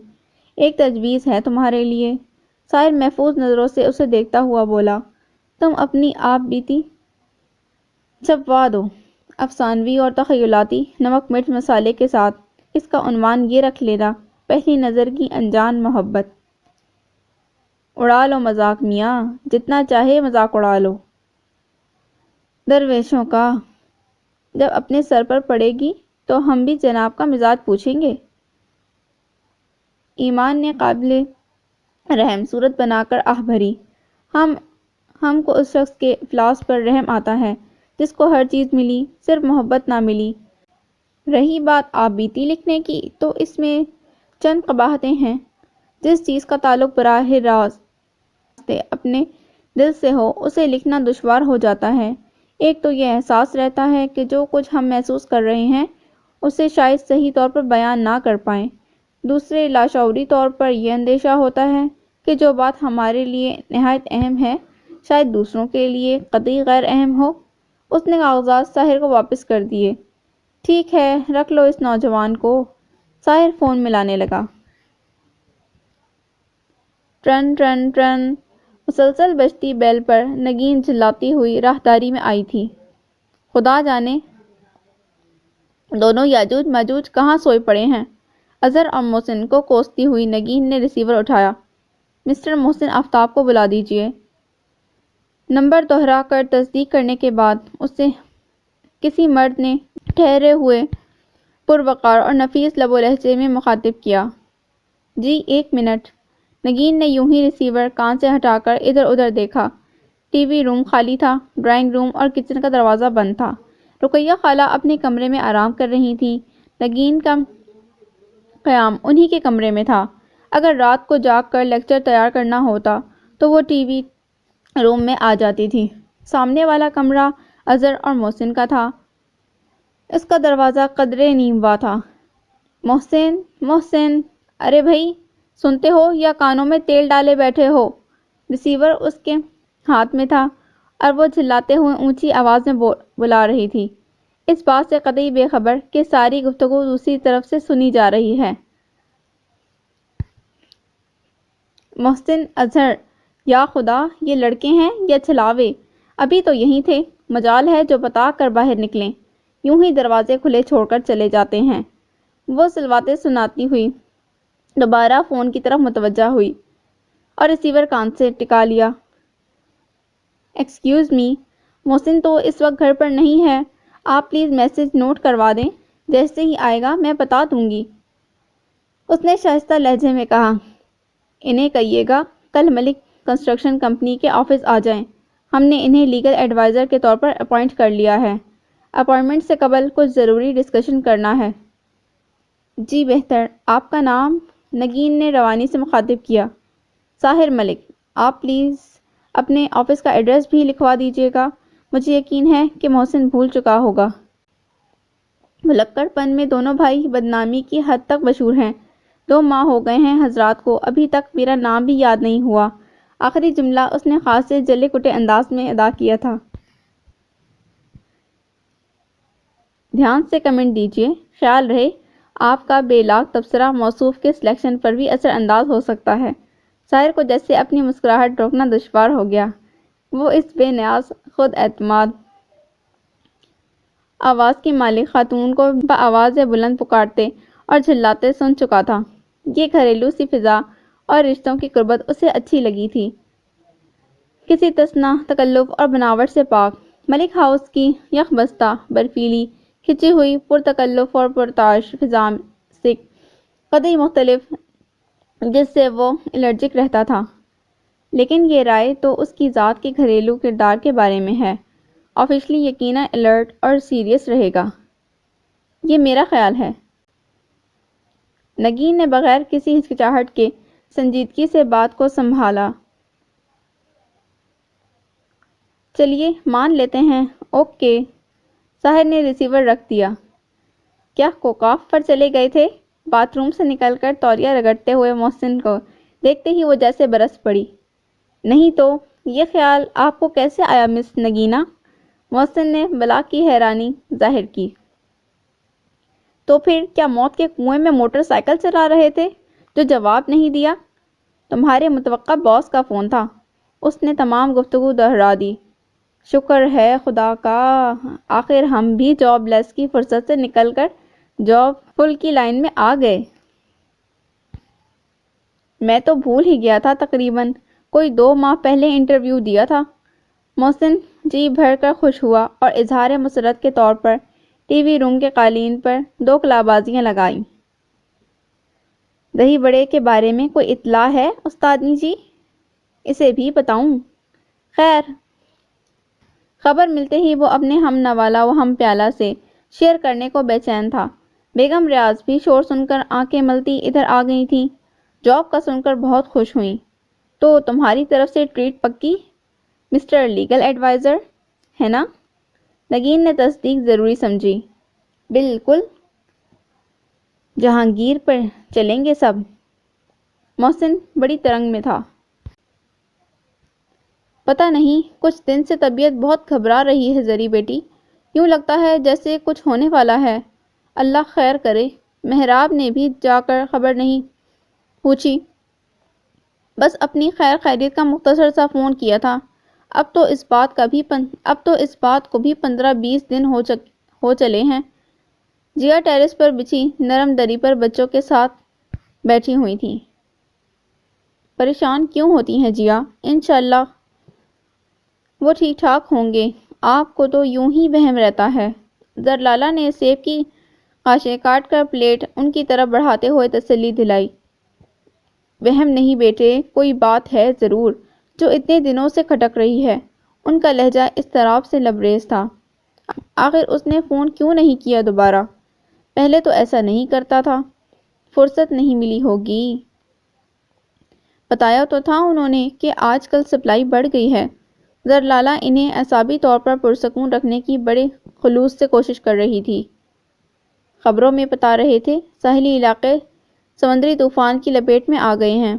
ایک تجویز ہے تمہارے لیے۔ ساحر محفوظ نظروں سے اسے دیکھتا ہوا بولا۔ تم اپنی آپ بیتی چھپوا دو، افسانوی اور تخیلاتی، نمک مرچ مسالے کے ساتھ۔ اس کا عنوان یہ رکھ لینا، پہلی نظر کی انجان محبت۔ اڑا لو مذاق میاں، جتنا چاہے مذاق اڑا لو۔ درویشوں کا، جب اپنے سر پر پڑے گی تو ہم بھی جناب کا مزاج پوچھیں گے۔ ایمان نے قابل رحم صورت بنا کر آہ بھری۔ ہم کو اس شخص کے افلاس پر رحم آتا ہے جس کو ہر چیز ملی، صرف محبت نہ ملی۔ رہی بات آپ بیتی لکھنے کی تو اس میں چند قباحتیں ہیں۔ جس چیز کا تعلق براہ راست اپنے دل سے ہو اسے لکھنا دشوار ہو جاتا ہے۔ ایک تو یہ احساس رہتا ہے کہ جو کچھ ہم محسوس کر رہے ہیں اسے شاید صحیح طور پر بیان نہ کر پائیں۔ دوسرے لاشعوری طور پر یہ اندیشہ ہوتا ہے کہ جو بات ہمارے لیے نہایت اہم ہے شاید دوسروں کے لیے قطعی غیر اہم ہو۔ اس نے کاغذات ساحر کو واپس کر دیے۔ ٹھیک ہے، رکھ لو اس نوجوان کو۔ ساحر فون ملانے لگا۔ ٹرن ٹرن ٹرن مسلسل بجتی بیل پر نگین جھلاتی ہوئی راہداری میں آئی تھی۔ خدا جانے دونوں یاجوج ماجوج کہاں سوئے پڑے ہیں۔ اظہر اور محسن کو کوستی ہوئی نگین نے ریسیور اٹھایا۔ مسٹر محسن آفتاب کو بلا دیجیے۔ نمبر دوہرا کر تصدیق کرنے کے بعد اسے کسی مرد نے ٹھہرے ہوئے پروقار اور نفیس لب و لہجے میں مخاطب کیا۔ جی ایک منٹ۔ نگین نے یوں ہی ریسیور کان سے ہٹا کر ادھر ادھر دیکھا۔ ٹی وی روم خالی تھا، ڈرائنگ روم اور کچن کا دروازہ بند تھا۔ رقیہ خالہ اپنے کمرے میں آرام کر رہی تھیں۔ نگین کا قیام انہی کے کمرے میں تھا۔ اگر رات کو جاگ کر لیکچر تیار کرنا ہوتا تو وہ ٹی وی روم میں آ جاتی تھی۔ سامنے والا کمرہ اظہر اور محسن کا تھا۔ اس کا دروازہ قدرے نیم وا تھا۔ محسن، محسن، ارے بھائی سنتے ہو یا کانوں میں تیل ڈالے بیٹھے ہو؟ ریسیور اس کے ہاتھ میں تھا اور وہ چلاتے ہوئے اونچی آواز میں بلا رہی تھی، اس بات سے قطعی بے خبر کہ ساری گفتگو دوسری طرف سے سنی جا رہی ہے۔ محسن، اظہر، یا خدا یہ لڑکے ہیں یا چھلاوے؟ ابھی تو یہیں تھے، مجال ہے جو بتا کر باہر نکلیں، یوں ہی دروازے کھلے چھوڑ کر چلے جاتے ہیں۔ وہ سلواتیں سناتی ہوئی دوبارہ فون کی طرف متوجہ ہوئی اور ریسیور کان سے ٹکا لیا۔ ایکسکیوز می، محسن تو اس وقت گھر پر نہیں ہے، آپ پلیز میسج نوٹ کروا دیں، جیسے ہی آئے گا میں بتا دوں گی۔ اس نے شائستہ لہجے میں کہا۔ انہیں کہیے گا کل ملک کنسٹرکشن کمپنی کے آفس آ جائیں، ہم نے انہیں لیگل ایڈوائزر کے طور پر اپوائنٹ کر لیا ہے۔ اپوائنٹمنٹ سے قبل کچھ ضروری ڈسکشن کرنا ہے۔ جی بہتر، آپ کا نام؟ نگین نے روانی سے مخاطب کیا۔ ساحر ملک۔ آپ پلیز اپنے آفس کا ایڈریس بھی لکھوا دیجیے گا، مجھے یقین ہے کہ محسن بھول چکا ہوگا۔ بھلکڑ پن میں دونوں بھائی بدنامی کی حد تک مشہور ہیں۔ 2 ماہ ہو گئے ہیں حضرات کو ابھی تک میرا نام بھی یاد نہیں ہوا۔ آخری جملہ اس نے خاص سے جلے کٹے انداز میں ادا کیا تھا۔ دھیان سے کمنٹ دیجیے۔ خیال رہے آپ کا بے لاگ تبصرہ موصوف کے سلیکشن پر بھی اثر انداز ہو سکتا ہے۔ ساحر کو جیسے اپنی مسکراہٹ روکنا دشوار ہو گیا۔ وہ اس بے نیاز خود اعتماد آواز کی مالک خاتون کو بآواز بلند پکارتے اور جھلاتے سن چکا تھا۔ یہ گھریلو سی فضا اور رشتوں کی قربت اسے اچھی لگی تھی، کسی تصنع تکلف اور بناوٹ سے پاک۔ ملک ہاؤس کی یک بستہ برفیلی کھچی ہوئی پرتکلف اور پرتاش فضا سے قطعی مختلف، جس سے وہ الرجک رہتا تھا۔ لیکن یہ رائے تو اس کی ذات کے گھریلو کردار کے بارے میں ہے۔ آفیشلی یقیناً الرٹ اور سیریس رہے گا، یہ میرا خیال ہے۔ نگین نے بغیر کسی ہچکچاہٹ کے سنجیدگی سے بات کو سنبھالا۔ چلیے مان لیتے ہیں، اوکے۔ ساحر نے ریسیور رکھ دیا۔ کیا کوکاف پر چلے گئے تھے؟ باتھ روم سے نکل کر تولیہ رگڑتے ہوئے محسن کو دیکھتے ہی وہ جیسے برس پڑی۔ نہیں تو یہ خیال آپ کو کیسے آیا مس نگینہ؟ محسن نے بلا کی حیرانی ظاہر کی۔ تو پھر کیا موت کے کنویں میں موٹر سائیکل چلا رہے تھے؟ جو جواب نہیں دیا۔ تمہارے متوقع باس کا فون تھا۔ اس نے تمام گفتگو دہرا دی۔ شکر ہے خدا کا، آخر ہم بھی جاب لیس کی فرصت سے نکل کر جاب فل کی لائن میں آ گئے۔ میں تو بھول ہی گیا تھا، تقریباً کوئی 2 ماہ پہلے انٹرویو دیا تھا۔ محسن جی بھر کر خوش ہوا اور اظہار مسرت کے طور پر ٹی وی روم کے قالین پر 2 کلابازیاں لگائیں۔ دہی بڑے کے بارے میں کوئی اطلاع ہے استادنی جی؟ اسے بھی بتاؤں؟ خیر۔ خبر ملتے ہی وہ اپنے ہم نوالا و ہم پیالہ سے شیئر کرنے کو بے چین تھا۔ بیگم ریاض بھی شور سن کر آنکھیں ملتی ادھر آ گئی تھیں۔ جاب کا سن کر بہت خوش ہوئیں۔ تو تمہاری طرف سے ٹریٹ پکی، مسٹر لیگل ایڈوائزر، ہے نا؟ نگین نے تصدیق ضروری سمجھی۔ بالکل۔ جہانگیر پر چلیں گے سب؟ محسن بڑی ترنگ میں تھا۔ پتہ نہیں، کچھ دن سے طبیعت بہت گھبرا رہی ہے زری بیٹی، یوں لگتا ہے جیسے کچھ ہونے والا ہے۔ اللہ خیر کرے۔ محراب نے بھی جا کر خبر نہیں پوچھی، بس اپنی خیر خیریت کا مختصر سا فون کیا تھا۔ اب تو اس بات کو بھی 15-20 دن ہو چلے ہیں۔ جیا ٹیرس پر بچھی نرم دری پر بچوں کے ساتھ بیٹھی ہوئی تھی۔ پریشان کیوں ہوتی ہیں جیا؟ انشاءاللہ وہ ٹھیک ٹھاک ہوں گے، آپ کو تو یوں ہی وہم رہتا ہے۔ زرلالہ نے سیب کی قاشیں کاٹ کر پلیٹ ان کی طرف بڑھاتے ہوئے تسلی دلائی۔ وہم نہیں بیٹے، کوئی بات ہے ضرور جو اتنے دنوں سے کھٹک رہی ہے۔ ان کا لہجہ اضطراب سے لبریز تھا۔ آخر اس نے فون کیوں نہیں کیا دوبارہ؟ پہلے تو ایسا نہیں کرتا تھا۔ فرصت نہیں ملی ہوگی۔ بتایا تو تھا انہوں نے کہ آج کل سپلائی بڑھ گئی ہے۔ زرلالہ انہیں اعصابی طور پر پرسکون رکھنے کی بڑے خلوص سے کوشش کر رہی تھی۔ خبروں میں بتا رہے تھے ساحلی علاقے سمندری طوفان کی لپیٹ میں آ گئے ہیں۔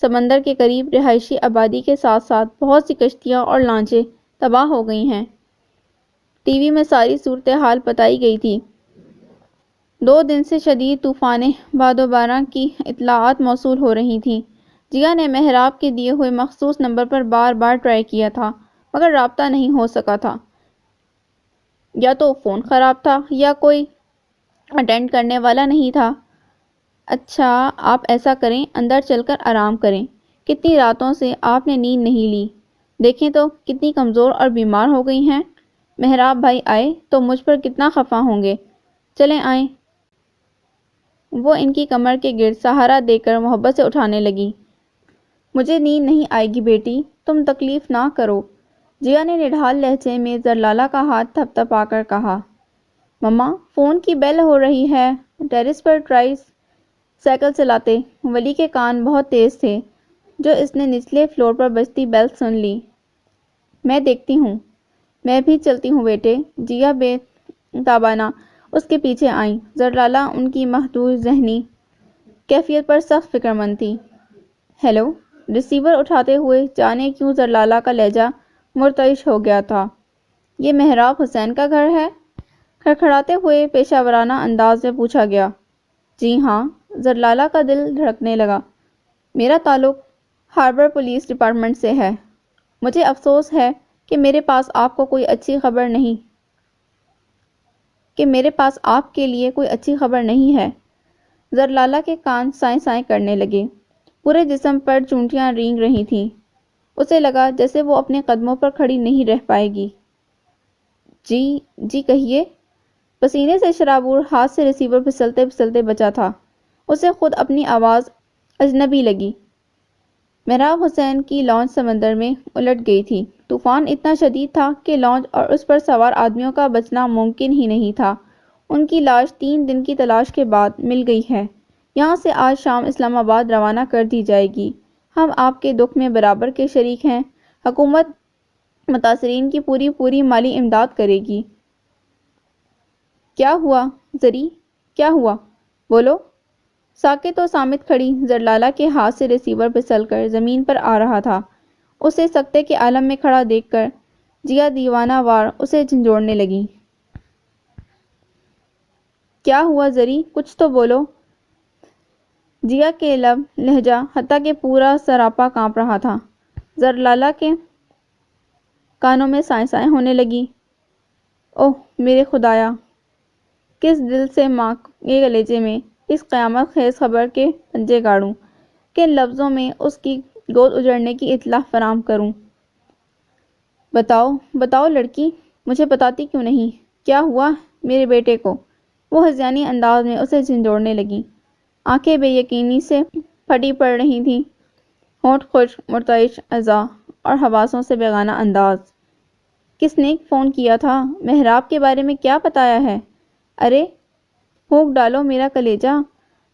سمندر کے قریب رہائشی آبادی کے ساتھ ساتھ بہت سی کشتیاں اور لانچیں تباہ ہو گئی ہیں۔ ٹی وی میں ساری صورتحال بتائی گئی تھی۔ 2 دن سے شدید طوفانیں باد و باراں کی اطلاعات موصول ہو رہی تھیں۔ جیا نے محراب کے دیے ہوئے مخصوص نمبر پر بار بار ٹرائی کیا تھا، مگر رابطہ نہیں ہو سکا تھا۔ یا تو فون خراب تھا یا کوئی اٹینڈ کرنے والا نہیں تھا۔ اچھا آپ ایسا کریں، اندر چل کر آرام کریں۔ کتنی راتوں سے آپ نے نیند نہیں لی، دیکھیں تو کتنی کمزور اور بیمار ہو گئی ہیں۔ محراب بھائی آئے تو مجھ پر کتنا خفا ہوں گے۔ چلیں آئیں۔ وہ ان کی کمر کے گرد سہارا دے کر محبت سے اٹھانے لگی۔ مجھے نیند نہیں آئے گی بیٹی، تم تکلیف نہ کرو، جیا نے نڈھال لہجے میں زرلالہ کا ہاتھ تھپ تھپا کر کہا۔ مما فون کی بیل ہو رہی ہے۔ ٹیرس پر ٹرائی سائیکل چلاتے ولی کے کان بہت تیز تھے، جو اس نے نچلے فلور پر بجتی بیل سن لی۔ میں دیکھتی ہوں۔ میں بھی چلتی ہوں بیٹے، جیا بے تابانہ اس کے پیچھے آئیں۔ زرلالہ ان کی محدود ذہنی کیفیت پر سخت فکر مند تھی۔ ہیلو، ریسیور اٹھاتے ہوئے جانے کیوں زرلالہ کا لہجہ مرتعش ہو گیا تھا۔ یہ محراب حسین کا گھر ہے؟ کھڑکھڑاتے ہوئے پیشہ ورانہ انداز میں پوچھا گیا۔ جی ہاں، زرلالہ کا دل دھڑکنے لگا۔ میرا تعلق ہاربر پولیس ڈپارٹمنٹ سے ہے۔ مجھے افسوس ہے کہ میرے پاس آپ کے لیے کوئی اچھی خبر نہیں ہے۔ زرلالہ کے کان سائیں سائیں کرنے لگے، پورے جسم پر چونٹیاں رینگ رہی تھیں۔ اسے لگا جیسے وہ اپنے قدموں پر کھڑی نہیں رہ پائے گی۔ جی کہیے۔ پسینے سے شرابور ہاتھ سے ریسیور پھسلتے پھسلتے بچا تھا۔ اسے خود اپنی آواز اجنبی لگی۔ محراب حسین کی لانچ سمندر میں الٹ گئی تھی۔ طوفان اتنا شدید تھا کہ لانچ اور اس پر سوار آدمیوں کا بچنا ممکن ہی نہیں تھا۔ ان کی لاش 3 دن کی تلاش کے بعد مل گئی ہے۔ یہاں سے آج شام اسلام آباد روانہ کر دی جائے گی۔ ہم آپ کے دکھ میں برابر کے شریک ہیں۔ حکومت متاثرین کی پوری مالی امداد کرے گی۔ کیا ہوا زری؟ کیا ہوا؟ بولو۔ ساکت و صامت کھڑی زرلالہ کے ہاتھ سے ریسیور پھسل کر زمین پر آ رہا تھا۔ اسے سکتے کے عالم میں کھڑا دیکھ کر جیا دیوانہ وار اسے جھنجھوڑنے لگی۔ کیا ہوا زری؟ کچھ تو بولو۔ جیا کے لب لہجہ حتیٰ کہ پورا سراپا کانپ رہا تھا۔ زرلالہ کے کانوں میں سائیں سائیں ہونے لگی۔ اوہ میرے خدایا! کس دل سے ماں کے کلیجے میں اس قیامت خیز خبر کے پنجے گاڑوں، کن لفظوں میں اس کی گود اجڑنے کی اطلاع فراہم کروں۔ بتاؤ لڑکی، مجھے بتاتی کیوں نہیں؟ کیا ہوا میرے بیٹے کو؟ وہ ہذیانی انداز میں اسے جھنجھوڑنے لگی۔ آنکھیں بے یقینی سے پھٹی پڑ رہی تھیں، ہونٹ خشک، مرتعش اعضاء اور حواسوں سے بیگانہ انداز۔ کس نے فون کیا تھا؟ محراب کے بارے میں کیا بتایا ہے؟ ارے پھونک ڈالو میرا کلیجہ،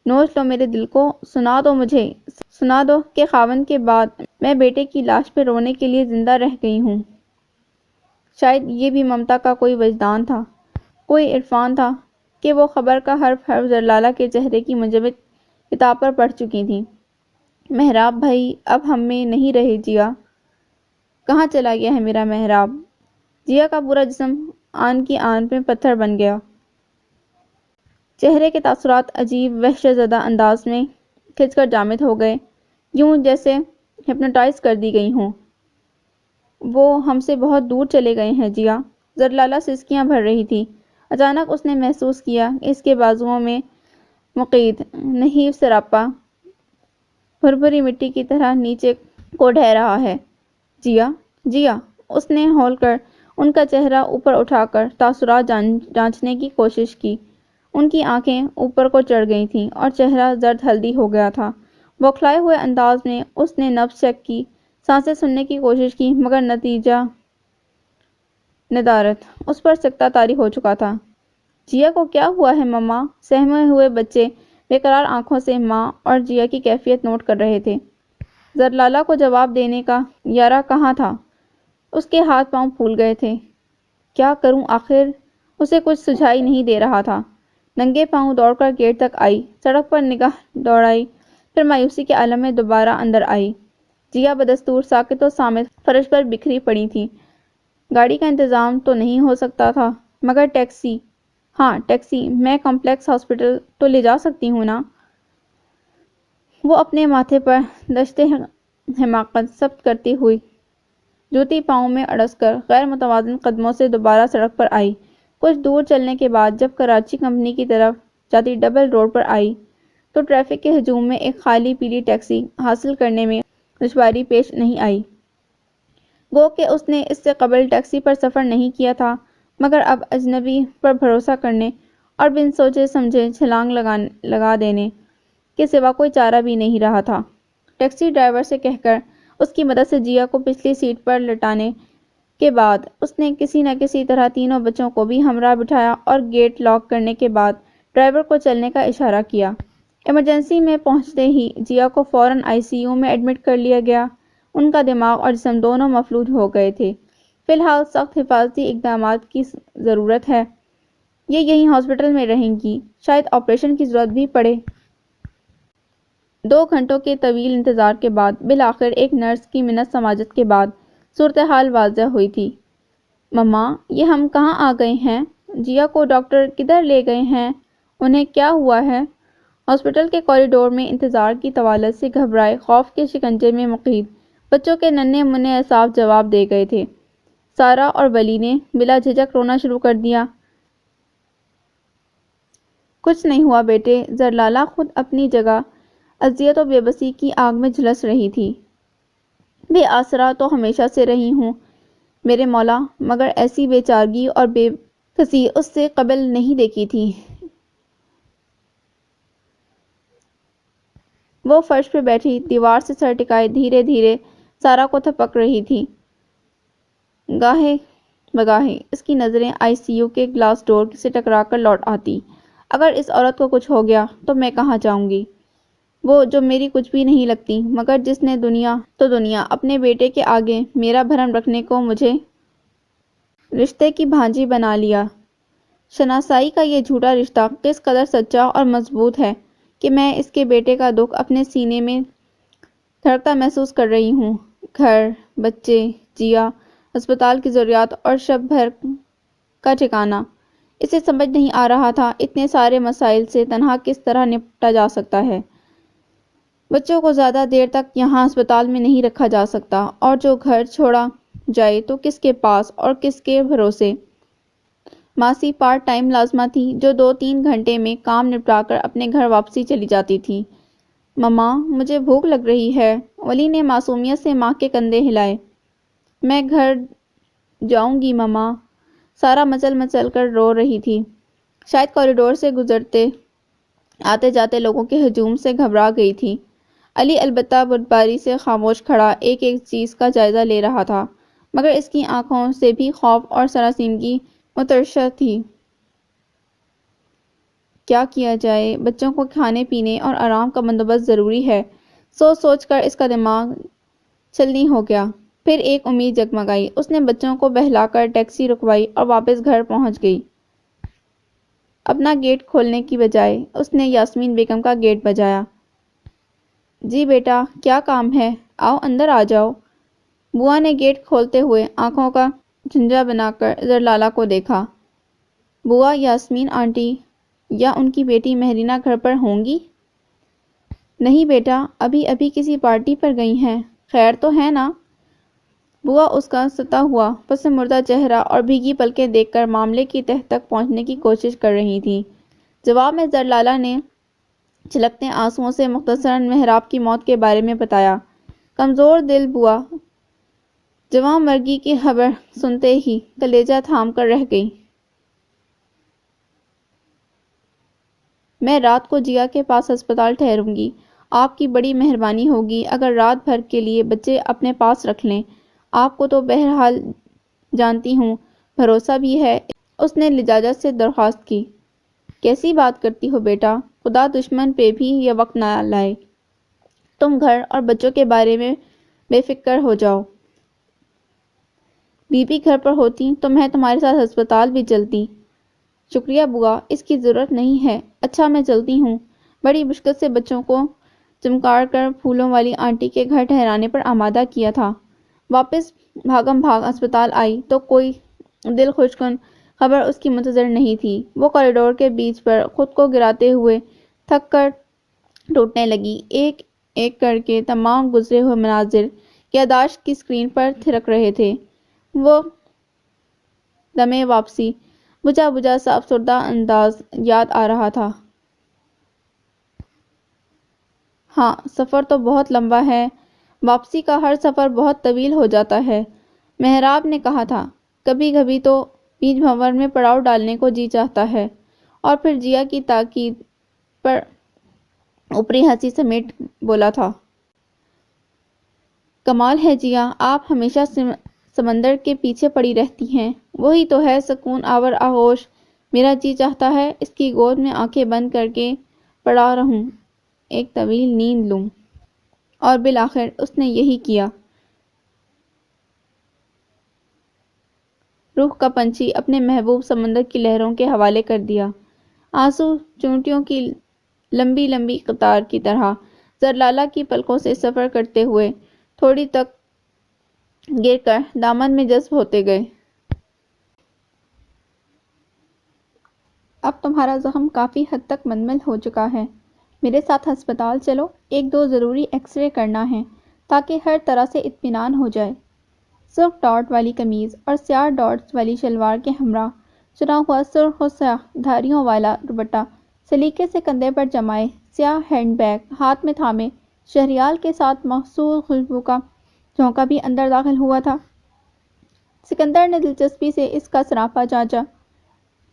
نوچ لو میرے دل کو، سنا دو کہ خاوند کے بعد میں بیٹے کی لاش پہ رونے کے لیے زندہ رہ گئی ہوں۔ شاید یہ بھی ممتا کا کوئی وجدان تھا، کوئی عرفان تھا کہ وہ خبر کا حرف زرلالہ کے چہرے کی منجمد کتاب پر پڑھ چکی تھی۔ محراب بھائی اب ہم میں نہیں رہے جیا۔ کہاں چلا گیا ہے میرا محراب؟ جیا کا پورا جسم آن کی آن میں پتھر بن گیا۔ چہرے کے تاثرات عجیب وحشت زدہ انداز میں کھنچ کر جامد ہو گئے، یوں جیسے ہپنوٹائز کر دی گئی ہوں۔ وہ ہم سے بہت دور چلے گئے ہیں جیا۔ زرلالہ سسکیاں بھر رہی تھی۔ اچانک اس نے محسوس کیا کہ اس کے بازوؤں میں مقید نحیف سراپا بھربھری مٹی کی طرح نیچے کو ڈھہ رہا ہے۔ جیا، اس نے ہول کر ان کا چہرہ اوپر اٹھا کر تاثرات جانچنے کی کوشش کی۔ ان کی آنکھیں اوپر کو چڑھ گئی تھیں اور چہرہ زرد ہلدی ہو گیا تھا۔ بوکھلائے ہوئے انداز میں اس نے نبض چیک کی، سانسیں سننے کی کوشش کی، مگر نتیجہ ندارت۔ اس پر سکتہ طاری ہو چکا تھا۔ جیا کو کیا ہوا ہے مما؟ سہمے ہوئے بچے بے قرار آنکھوں سے ماں اور جیا کی کیفیت نوٹ کر رہے تھے۔ زرلالہ کو جواب دینے کا یارہ کہاں تھا؟ اس کے ہاتھ پاؤں پھول گئے تھے۔ کیا کروں آخر؟ اسے کچھ سجھائی نہیں دے رہا تھا۔ ننگے پاؤں دوڑ کر گیٹ تک آئی، سڑک پر نگاہ دوڑائی، پھر مایوسی کے عالم میں دوبارہ اندر آئی۔ جیا بدستور ساکت و صامت فرش پر بکھری پڑی تھی۔ گاڑی کا انتظام تو نہیں ہو سکتا تھا، مگر ٹیکسی؟ ہاں ٹیکسی، میں کمپلیکس ہاسپٹل تو لے جا سکتی ہوں نا؟ وہ اپنے ماتھے پر دشت حماقت ثبت کرتی ہوئی جوتی پاؤں میں اڑس کر غیر متوازن قدموں سے دوبارہ سڑک پر آئی۔ کچھ دور چلنے کے بعد جب کراچی کمپنی کی طرف جاتی ڈبل روڈ پر آئی تو ٹریفک کے ہجوم میں ایک خالی پیلی ٹیکسی حاصل کرنے میں دشواری پیش نہیں آئی۔ گو کہ اس نے اس سے قبل ٹیکسی پر سفر نہیں کیا تھا، مگر اب اجنبی پر بھروسہ کرنے اور بن سوچے سمجھے چھلانگ لگا دینے کے سوا کوئی چارہ بھی نہیں رہا تھا۔ ٹیکسی ڈرائیور سے کہہ کر اس کی مدد سے جیا کو پچھلی سیٹ پر لٹانے کے بعد اس نے کسی نہ کسی طرح تینوں بچوں کو بھی ہمراہ بٹھایا اور گیٹ لاک کرنے کے بعد ڈرائیور کو چلنے کا اشارہ کیا۔ ایمرجنسی میں پہنچتے ہی جیا کو فوراً ICU میں ایڈمٹ کر لیا گیا۔ ان کا دماغ اور جسم دونوں مفلوج ہو گئے تھے۔ فی الحال سخت حفاظتی اقدامات کی ضرورت ہے۔ یہ یہیں ہاسپٹل میں رہیں گی، شاید آپریشن کی ضرورت بھی پڑے۔ 2 گھنٹوں کے طویل انتظار کے بعد بالآخر ایک نرس کی منت سماجت کے بعد صورتحال واضح ہوئی تھی۔ مما، یہ ہم کہاں آ گئے ہیں؟ جیا کو ڈاکٹر کدھر لے گئے ہیں؟ انہیں کیا ہوا ہے؟ ہاسپٹل کے کوریڈور میں انتظار کی طوالت سے گھبرائے، خوف کے شکنجے میں مقید بچوں کے ننھے منھے اعصاب جواب دے گئے تھے۔ سارا اور ولی نے بلا جھجک رونا شروع کر دیا۔ کچھ نہیں ہوا بیٹے، زرلالہ خود اپنی جگہ اذیت و بے بسی کی آگ میں جھلس رہی تھی۔ بے آسرا تو ہمیشہ سے رہی ہوں میرے مولا، مگر ایسی بے چارگی اور بے کسی اس سے قبل نہیں دیکھی تھی۔ وہ فرش پہ بیٹھی دیوار سے سر ٹکائے دھیرے دھیرے سارا کو تھپک رہی تھی۔ گاہے بگاہے اس کی نظریں آئی سی یو کے گلاس ڈور سے ٹکرا کر لوٹ آتی۔ اگر اس عورت کو کچھ ہو گیا تو میں کہاں جاؤں گی؟ وہ جو میری کچھ بھی نہیں لگتی، مگر جس نے دنیا اپنے بیٹے کے آگے میرا بھرم رکھنے کو مجھے رشتے کی بھانجی بنا لیا۔ شناسائی کا یہ جھوٹا رشتہ کس قدر سچا اور مضبوط ہے کہ میں اس کے بیٹے کا دکھ اپنے سینے میں دھڑکتا محسوس کر رہی ہوں۔ گھر، بچے، جیا، ہسپتال کی ضروریات اور شب بھر کا ٹھکانہ۔ اسے سمجھ نہیں آ رہا تھا اتنے سارے مسائل سے تنہا کس طرح نپٹا جا سکتا ہے۔ بچوں کو زیادہ دیر تک یہاں ہسپتال میں نہیں رکھا جا سکتا، اور جو گھر چھوڑا جائے تو کس کے پاس اور کس کے بھروسے؟ ماسی پارٹ ٹائم ملازمہ تھی جو 2-3 گھنٹے میں کام نپٹا کر اپنے گھر واپسی چلی جاتی تھی۔ مما، مجھے بھوک لگ رہی ہے۔ ولی نے معصومیت سے ماں کے کندھے ہلائے۔ میں گھر جاؤں گی مما، سارا مچل مچل کر رو رہی تھی۔ شاید کوریڈور سے گزرتے آتے جاتے لوگوں کے ہجوم سے گھبرا گئی تھی۔ علی البتہ بردباری سے خاموش کھڑا ایک ایک چیز کا جائزہ لے رہا تھا، مگر اس کی آنکھوں سے بھی خوف اور سراسیمگی مترشح تھی۔ کیا کیا جائے؟ بچوں کو کھانے پینے اور آرام کا بندوبست ضروری ہے۔ سوچ سوچ کر اس کا دماغ چھلنی ہو گیا۔ پھر ایک امید جگمگائی۔ اس نے بچوں کو بہلا کر ٹیکسی رکوائی اور واپس گھر پہنچ گئی۔ اپنا گیٹ کھولنے کی بجائے اس نے یاسمین بیگم کا گیٹ بجایا۔ جی بیٹا، کیا کام ہے؟ آؤ اندر آ جاؤ۔ بوا نے گیٹ کھولتے ہوئے آنکھوں کا جھنجا بنا کر زرلالہ کو دیکھا۔ بوا، یاسمین آنٹی یا ان کی بیٹی مہرینہ گھر پر ہوں گی؟ نہیں بیٹا، ابھی کسی پارٹی پر گئی ہیں۔ خیر تو ہے نا؟ بوا اس کا ستا ہوا پس مردہ چہرہ اور بھیگی پلکیں دیکھ کر معاملے کی تہہ تک پہنچنے کی کوشش کر رہی تھی۔ جواب میں زرلالہ نے چھلکتے آنسوؤں سے مختصراً محراب کی موت کے بارے میں بتایا۔ کمزور دل بوا جواں مرگی کی خبر سنتے ہی کلیجہ تھام کر رہ گئی۔ میں رات کو جیا کے پاس ہسپتال ٹھہروں گی۔ آپ کی بڑی مہربانی ہوگی اگر رات بھر کے لیے بچے اپنے پاس رکھ لیں۔ آپ کو تو بہرحال جانتی ہوں، بھروسہ بھی ہے۔ اس نے لجاجت سے درخواست کی۔ کیسی بات کرتی ہو بیٹا، خدا دشمن پہ بھی یہ وقت نہ لائے۔ تم گھر اور بچوں کے بارے میں بے فکر ہو جاؤ۔ بی بی گھر پر ہوتی تو میں تمہارے ساتھ ہسپتال بھی چلتی۔ شکریہ بوا، اس کی ضرورت نہیں ہے۔ اچھا میں چلتی ہوں۔ بڑی مشکل سے بچوں کو چمکار کر پھولوں والی آنٹی کے گھر ٹھہرانے پر آمادہ کیا تھا۔ واپس بھاگم بھاگ ہسپتال آئی تو کوئی دل خوش کن خبر اس کی منتظر نہیں تھی۔ وہ کوریڈور کے بیچ پر خود کو گراتے ہوئے تھک کر ٹوٹنے لگی۔ ایک ایک کر کے تمام گزرے ہوئے مناظر یادداشت کی اسکرین پر تھرک رہے تھے۔ وہ دمِ واپسی بجھا بجھا سا افسردہ انداز یاد آ رہا تھا۔ ہاں، سفر تو بہت لمبا ہے۔ واپسی کا ہر سفر بہت طویل ہو جاتا ہے۔ محراب نے کہا تھا۔ کبھی کبھی تو بیج بھنور میں پڑاؤ ڈالنے کو جی چاہتا ہے۔ اور پھر جیا کی تاکید پر اوپری ہنسی سمیٹ بولا تھا۔ کمال ہے جیا، آپ ہمیشہ سمندر کے پیچھے پڑی رہتی ہیں۔ وہی تو ہے سکون آور آغوش۔ میرا جی چاہتا ہے اس کی گود میں آنکھیں بند کر کے پڑا رہوں، ایک طویل نیند لوں۔ اور بالآخر اس نے یہی کیا۔ روح کا پنچھی اپنے محبوب سمندر کی لہروں کے حوالے کر دیا۔ آنسو چونٹیوں کی لمبی لمبی قطار کی طرح زرلالہ کی پلکوں سے سفر کرتے ہوئے تھوڑی تک گر کر دامن میں جذب ہوتے گئے۔ اب تمہارا زخم کافی حد تک منمل ہو چکا ہے، میرے ساتھ ہسپتال چلو، 1-2 ضروری ایکس رے کرنا ہے تاکہ ہر طرح سے اطمینان ہو جائے۔ سرخ ڈاٹ والی قمیض اور سیاہ ڈاٹس والی شلوار کے ہمراہ چنا ہوا سرخ و سیاہ دھاریوں والا دوپٹہ سلیقے سے کندھے پر جمائے، سیاہ ہینڈ بیگ ہاتھ میں تھامے، شہریال کے ساتھ محصول خوشبو کا جھونکا بھی اندر داخل ہوا تھا۔ سکندر نے دلچسپی سے اس کا سراپا جانچا۔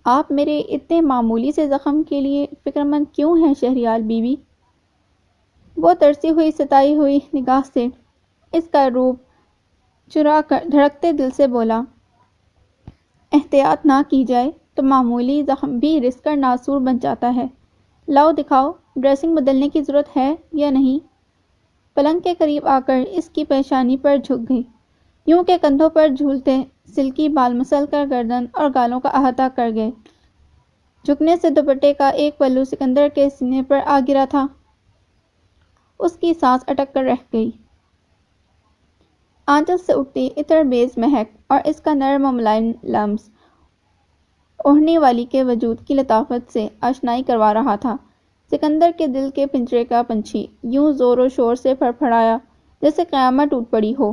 آپ میرے اتنے معمولی سے زخم کے لیے فکر مند کیوں ہیں شہریال بی بی؟ وہ ترسی ہوئی ستائی ہوئی نگاہ سے اس کا روپ چرا کر دھڑکتے دل سے بولا، احتیاط نہ کی جائے تو معمولی زخم بھی رس کر ناسور بن جاتا ہے۔ لاؤ دکھاؤ، ڈریسنگ بدلنے کی ضرورت ہے یا نہیں؟ پلنگ کے قریب آ کر اس کی پیشانی پر جھک گئی، یوں کہ کندھوں پر جھولتے سلکی بال مسل کر گردن اور گالوں کا احاطہ کر گئے۔ جھکنے سے دوپٹے کا ایک پلو سکندر کے سینے پر آ گرا تھا۔ اس کی سانس اٹک کر رہ گئی۔ آنچل سے اٹھتی عطر بیز مہک اور اس کا نرم و ملائم لمس اوڑھنے والی کے وجود کی لطافت سے آشنائی کروا رہا تھا۔ سکندر کے دل کے پنجرے کا پنچھی یوں زور و شور سے پھڑپھڑایا جیسے قیامت ٹوٹ پڑی ہو،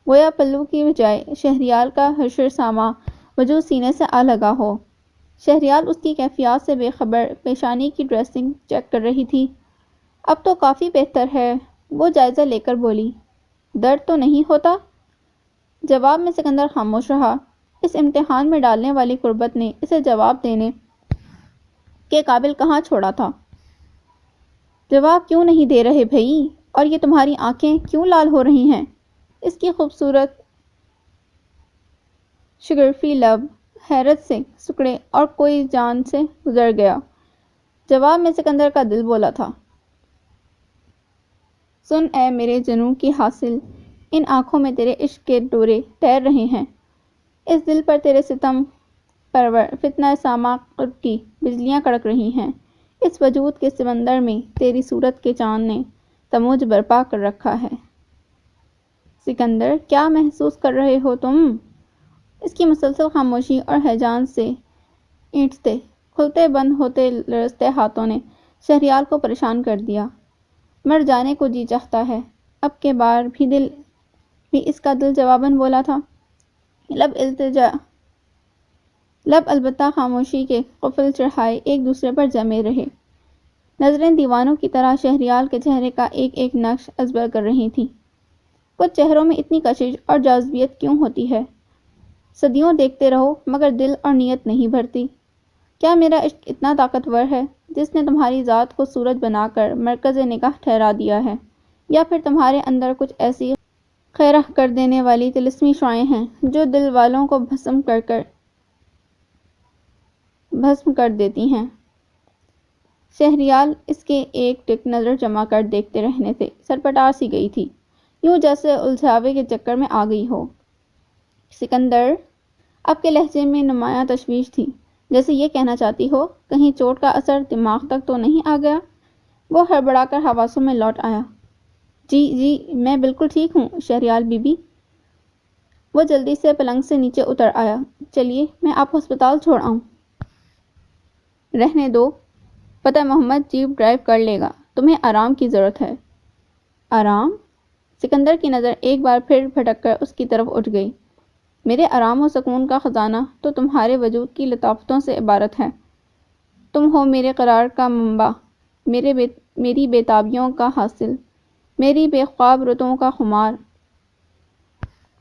گویا پلو کی بجائے شہریال کا حشر ساماں وجود سینے سے آ لگا ہو۔ شہریال اس کی کیفیات سے بے خبر پیشانی کی ڈریسنگ چیک کر رہی تھی۔ اب تو کافی بہتر ہے، وہ جائزہ لے کر بولی۔ درد تو نہیں ہوتا؟ جواب میں سکندر خاموش رہا۔ اس امتحان میں ڈالنے والی قربت نے اسے جواب دینے کے قابل کہاں چھوڑا تھا۔ جواب کیوں نہیں دے رہے بھئی؟ اور یہ تمہاری آنکھیں کیوں لال ہو رہی ہیں؟ اس کی خوبصورت شگرفی لب حیرت سے سکڑے اور کوئی جان سے گزر گیا۔ جواب میں سکندر کا دل بولا تھا، سن اے میرے جنوں کی حاصل، ان آنکھوں میں تیرے عشق کے ڈورے تیر رہے ہیں، اس دل پر تیرے ستم پرور فتنہ ساماں کی بجلیاں کڑک رہی ہیں، اس وجود کے سمندر میں تیری صورت کے چاند نے تموج برپا کر رکھا ہے۔ سکندر، کیا محسوس کر رہے ہو تم؟ اس کی مسلسل خاموشی اور ہیجان سے اینٹھتے کھلتے بند ہوتے لرزتے ہاتھوں نے شہریال کو پریشان کر دیا۔ مر جانے کو جی چاہتا ہے۔ اب کے بار بھی اس کا دل جواباً بولا تھا۔ لب البتہ خاموشی کے قفل چڑھائے ایک دوسرے پر جمے رہے۔ نظریں دیوانوں کی طرح شہریال کے چہرے کا ایک ایک نقش ازبر کر رہی تھیں۔ کچھ چہروں میں اتنی کشش اور جاذبیت کیوں ہوتی ہے؟ صدیوں دیکھتے رہو مگر دل اور نیت نہیں بھرتی۔ کیا میرا عشق اتنا طاقتور ہے جس نے تمہاری ذات کو سورج بنا کر مرکز نگاہ ٹھہرا دیا ہے، یا پھر تمہارے اندر کچھ ایسی خیرہ کر دینے والی طلسمی شعاعیں ہیں جو دل والوں کو بھسم کر دیتی ہیں؟ شہریال اس کے ایک ٹک نظر جما کر دیکھتے رہنے سے سرپٹا سی گئی تھی، یوں جیسے الجھاوے کے چکر میں آ گئی ہو۔ سکندر، اب کے لہجے میں نمایاں تشویش تھی، جیسے یہ کہنا چاہتی ہو کہیں چوٹ کا اثر دماغ تک تو نہیں آ گیا۔ وہ ہڑبڑا کر حواسوں میں لوٹ آیا۔ جی میں بالکل ٹھیک ہوں شہریال بی بی۔ وہ جلدی سے پلنگ سے نیچے اتر آیا۔ چلیے میں آپ کو ہسپتال چھوڑ آؤں۔ رہنے دو، فتح محمد جیپ ڈرائیو کر لے گا، تمہیں آرام کی ضرورت ہے۔ آرام؟ سکندر کی نظر ایک بار پھر بھٹک کر اس کی طرف اٹھ گئی۔ میرے آرام و سکون کا خزانہ تو تمہارے وجود کی لطافتوں سے عبارت ہے۔ تم ہو میرے قرار کا منبع، میری بے تابیوں کا حاصل، میری بے خواب رتوں کا خمار،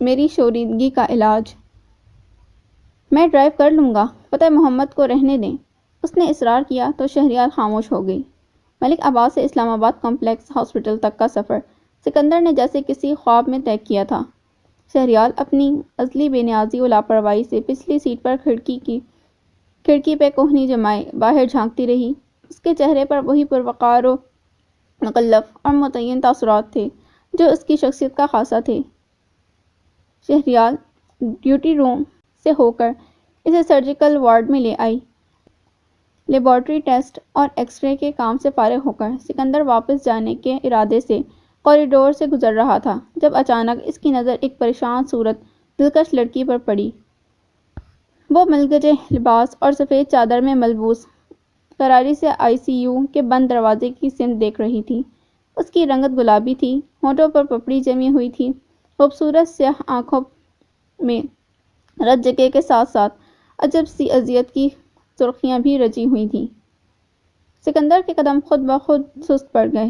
میری شوریدگی کا علاج۔ میں ڈرائیو کر لوں گا، فتح محمد کو رہنے دیں۔ اس نے اصرار کیا تو شہریال خاموش ہو گئی۔ ملک آباد سے اسلام آباد کمپلیکس ہاسپٹل تک کا سفر سکندر نے جیسے کسی خواب میں طے کیا تھا۔ شہریال اپنی ازلی بے نیازی و لاپرواہی سے پچھلی سیٹ پر کھڑکی پہ کوہنی جمائے باہر جھانکتی رہی۔ اس کے چہرے پر وہی پروقار و مکلف اور متعین تاثرات تھے جو اس کی شخصیت کا خاصہ تھے۔ شہریال ڈیوٹی روم سے ہو کر اسے سرجیکل وارڈ میں لے آئی۔ لیبارٹری ٹیسٹ اور ایکس رے کے کام سے فارغ ہو کر سکندر واپس جانے کے ارادے سے کوریڈور سے گزر رہا تھا جب اچانک اس کی نظر ایک پریشان صورت دلکش لڑکی پر پڑی۔ وہ ملگجے لباس اور سفید چادر میں ملبوس کراری سے آئی سی یو کے بند دروازے کی سمت دیکھ رہی تھی۔ اس کی رنگت گلابی تھی، ہونٹوں پر پپڑی جمی ہوئی تھی، خوبصورت سیاہ آنکھوں میں رت جگہ کے ساتھ ساتھ عجب سی اذیت کی سرخیاں بھی رچی ہوئی تھیں۔ سکندر کے قدم خود بخود سست پڑ گئے۔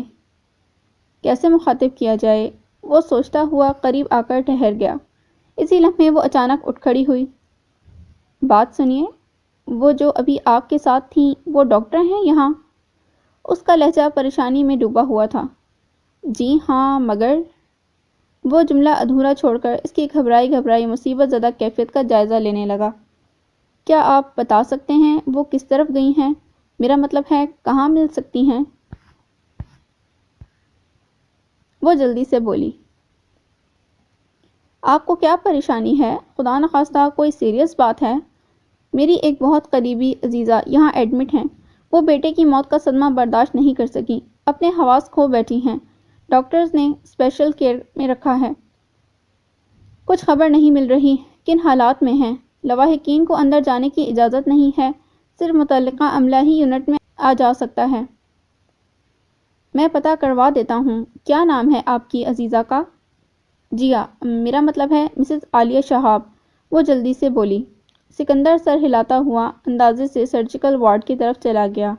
کیسے مخاطب کیا جائے، وہ سوچتا ہوا قریب آ کر ٹھہر گیا۔ اسی لمحے وہ اچانک اٹھ کھڑی ہوئی۔ بات سنیے، وہ جو ابھی آپ کے ساتھ تھیں وہ ڈاکٹر ہیں یہاں؟ اس کا لہجہ پریشانی میں ڈوبا ہوا تھا۔ جی ہاں، مگر وہ جملہ ادھورا چھوڑ کر اس کی گھبرائی مصیبت زدہ کیفیت کا جائزہ لینے لگا۔ کیا آپ بتا سکتے ہیں وہ کس طرف گئی ہیں؟ میرا مطلب ہے کہاں مل سکتی ہیں؟ وہ جلدی سے بولی۔ آپ کو کیا پریشانی ہے؟ خدا نخواستہ کوئی سیریس بات ہے؟ میری ایک بہت قریبی عزیزہ یہاں ایڈمٹ ہیں۔ وہ بیٹے کی موت کا صدمہ برداشت نہیں کر سکی، اپنے حواس کھو بیٹھی ہیں۔ ڈاکٹرز نے اسپیشل کیئر میں رکھا ہے۔ کچھ خبر نہیں مل رہی کن حالات میں ہیں۔ لواحقین کو اندر جانے کی اجازت نہیں ہے، صرف متعلقہ عملہ ہی یونٹ میں آ جا سکتا ہے۔ میں پتہ کروا دیتا ہوں۔ کیا نام ہے آپ کی عزیزہ کا؟ جیا، میرا مطلب ہے مسز عالیہ شہاب، وہ جلدی سے بولی۔ سکندر سر ہلاتا ہوا اندازے سے سرجیکل وارڈ کی طرف چلا گیا۔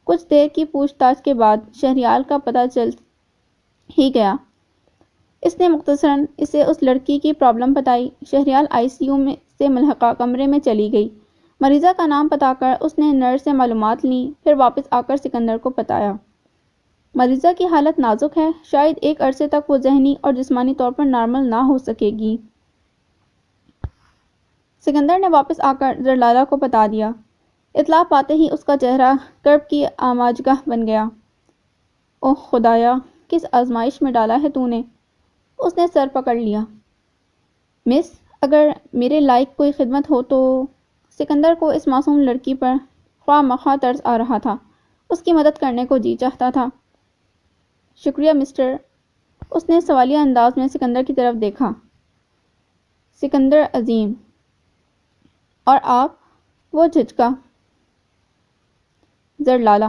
کچھ دیر کی پوچھ تاچھ کے بعد شہریار کا پتہ چل ہی گیا۔ اس نے مختصراً اسے اس لڑکی کی پرابلم بتائی۔ شہریار آئی سی یو سے ملحقہ کمرے میں چلی گئی۔ مریضہ کا نام بتا کر اس نے نرس سے معلومات لیں، پھر واپس آ کر سکندر کو بتایا۔ مریضہ کی حالت نازک ہے، شاید ایک عرصے تک وہ ذہنی اور جسمانی طور پر نارمل نہ ہو سکے گی۔ سکندر نے واپس آ کر زرلالہ کو بتا دیا۔ اطلاع پاتے ہی اس کا چہرہ کرب کی آماجگاہ بن گیا۔ اوہ خدایا، کس آزمائش میں ڈالا ہے تو نے؟ اس نے سر پکڑ لیا۔ مس، اگر میرے لائق کوئی خدمت ہو تو… سکندر کو اس معصوم لڑکی پر خواہ مخواہ ترس آ رہا تھا۔ اس کی مدد کرنے کو جی چاہتا تھا۔ شکریہ مسٹر۔ اس نے سوالیہ انداز میں سکندر کی طرف دیکھا۔ سکندر عظیم۔ اور آپ؟ وہ جھجکا۔ زرلالہ۔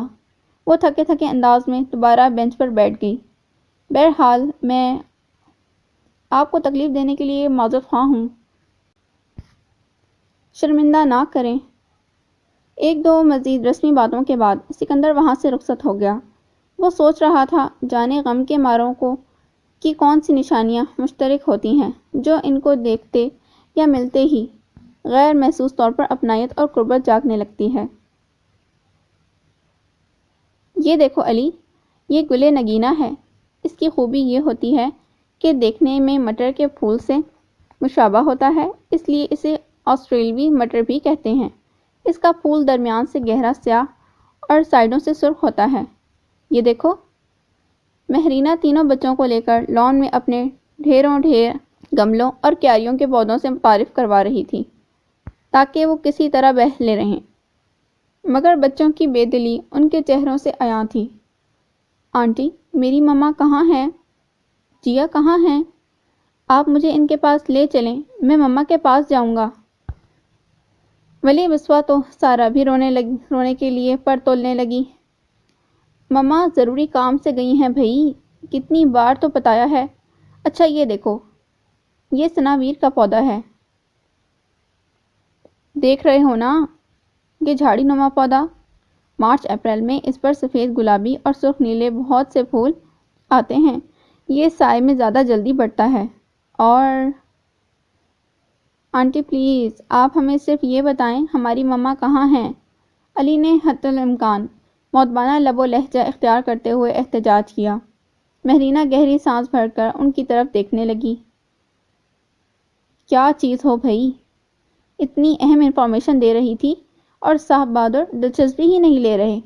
وہ تھکے تھکے انداز میں دوبارہ بینچ پر بیٹھ گئی۔ بہرحال میں آپ کو تکلیف دینے کے لیے معذرت خواہ ہوں۔ شرمندہ نہ کریں۔ ایک دو مزید رسمی باتوں کے بعد سکندر وہاں سے رخصت ہو گیا۔ وہ سوچ رہا تھا جانے غم کے ماروں کو کی کون سی نشانیاں مشترک ہوتی ہیں جو ان کو دیکھتے یا ملتے ہی غیر محسوس طور پر اپنائیت اور قربت جاگنے لگتی ہے۔ یہ دیکھو علی، یہ گلِ نگینہ ہے۔ اس کی خوبی یہ ہوتی ہے کہ دیکھنے میں مٹر کے پھول سے مشابہ ہوتا ہے، اس لیے اسے آسٹریلوی مٹر بھی کہتے ہیں۔ اس کا پھول درمیان سے گہرا سیاہ اور سائیڈوں سے سرخ ہوتا ہے۔ یہ دیکھو۔ مہرینہ تینوں بچوں کو لے کر لان میں اپنے ڈھیر گملوں اور کیاریوں کے پودوں سے متعارف کروا رہی تھی تاکہ وہ کسی طرح بہلے رہیں، مگر بچوں کی بے دلی ان کے چہروں سے عیاں تھی۔ آنٹی، میری مما کہاں ہیں؟ جیا کہاں ہیں؟ آپ مجھے ان کے پاس لے چلیں، میں مما کے پاس جاؤں گا۔ ولی بسوا تو سارا بھی رونے کے لیے پر تولنے لگی۔ مما ضروری کام سے گئی ہیں بھئی، کتنی بار تو بتایا ہے۔ اچھا یہ دیکھو، یہ سناویر کا پودا ہے۔ دیکھ رہے ہو نا، یہ جھاڑی نما پودا۔ مارچ اپریل میں اس پر سفید گلابی اور سرخ نیلے بہت سے پھول آتے ہیں۔ یہ سائے میں زیادہ جلدی بڑھتا ہے۔ اور آنٹی پلیز، آپ ہمیں صرف یہ بتائیں ہماری مما کہاں ہیں؟ علی نے حتی الامکان مؤدبانہ لب و لہجہ اختیار کرتے ہوئے احتجاج کیا۔ مہرینہ گہری سانس بھر کر ان کی طرف دیکھنے لگی۔ کیا چیز ہو بھئی؟ اتنی اہم انفارمیشن دے رہی تھی اور صاحب بہادر دلچسپی ہی نہیں لے رہے۔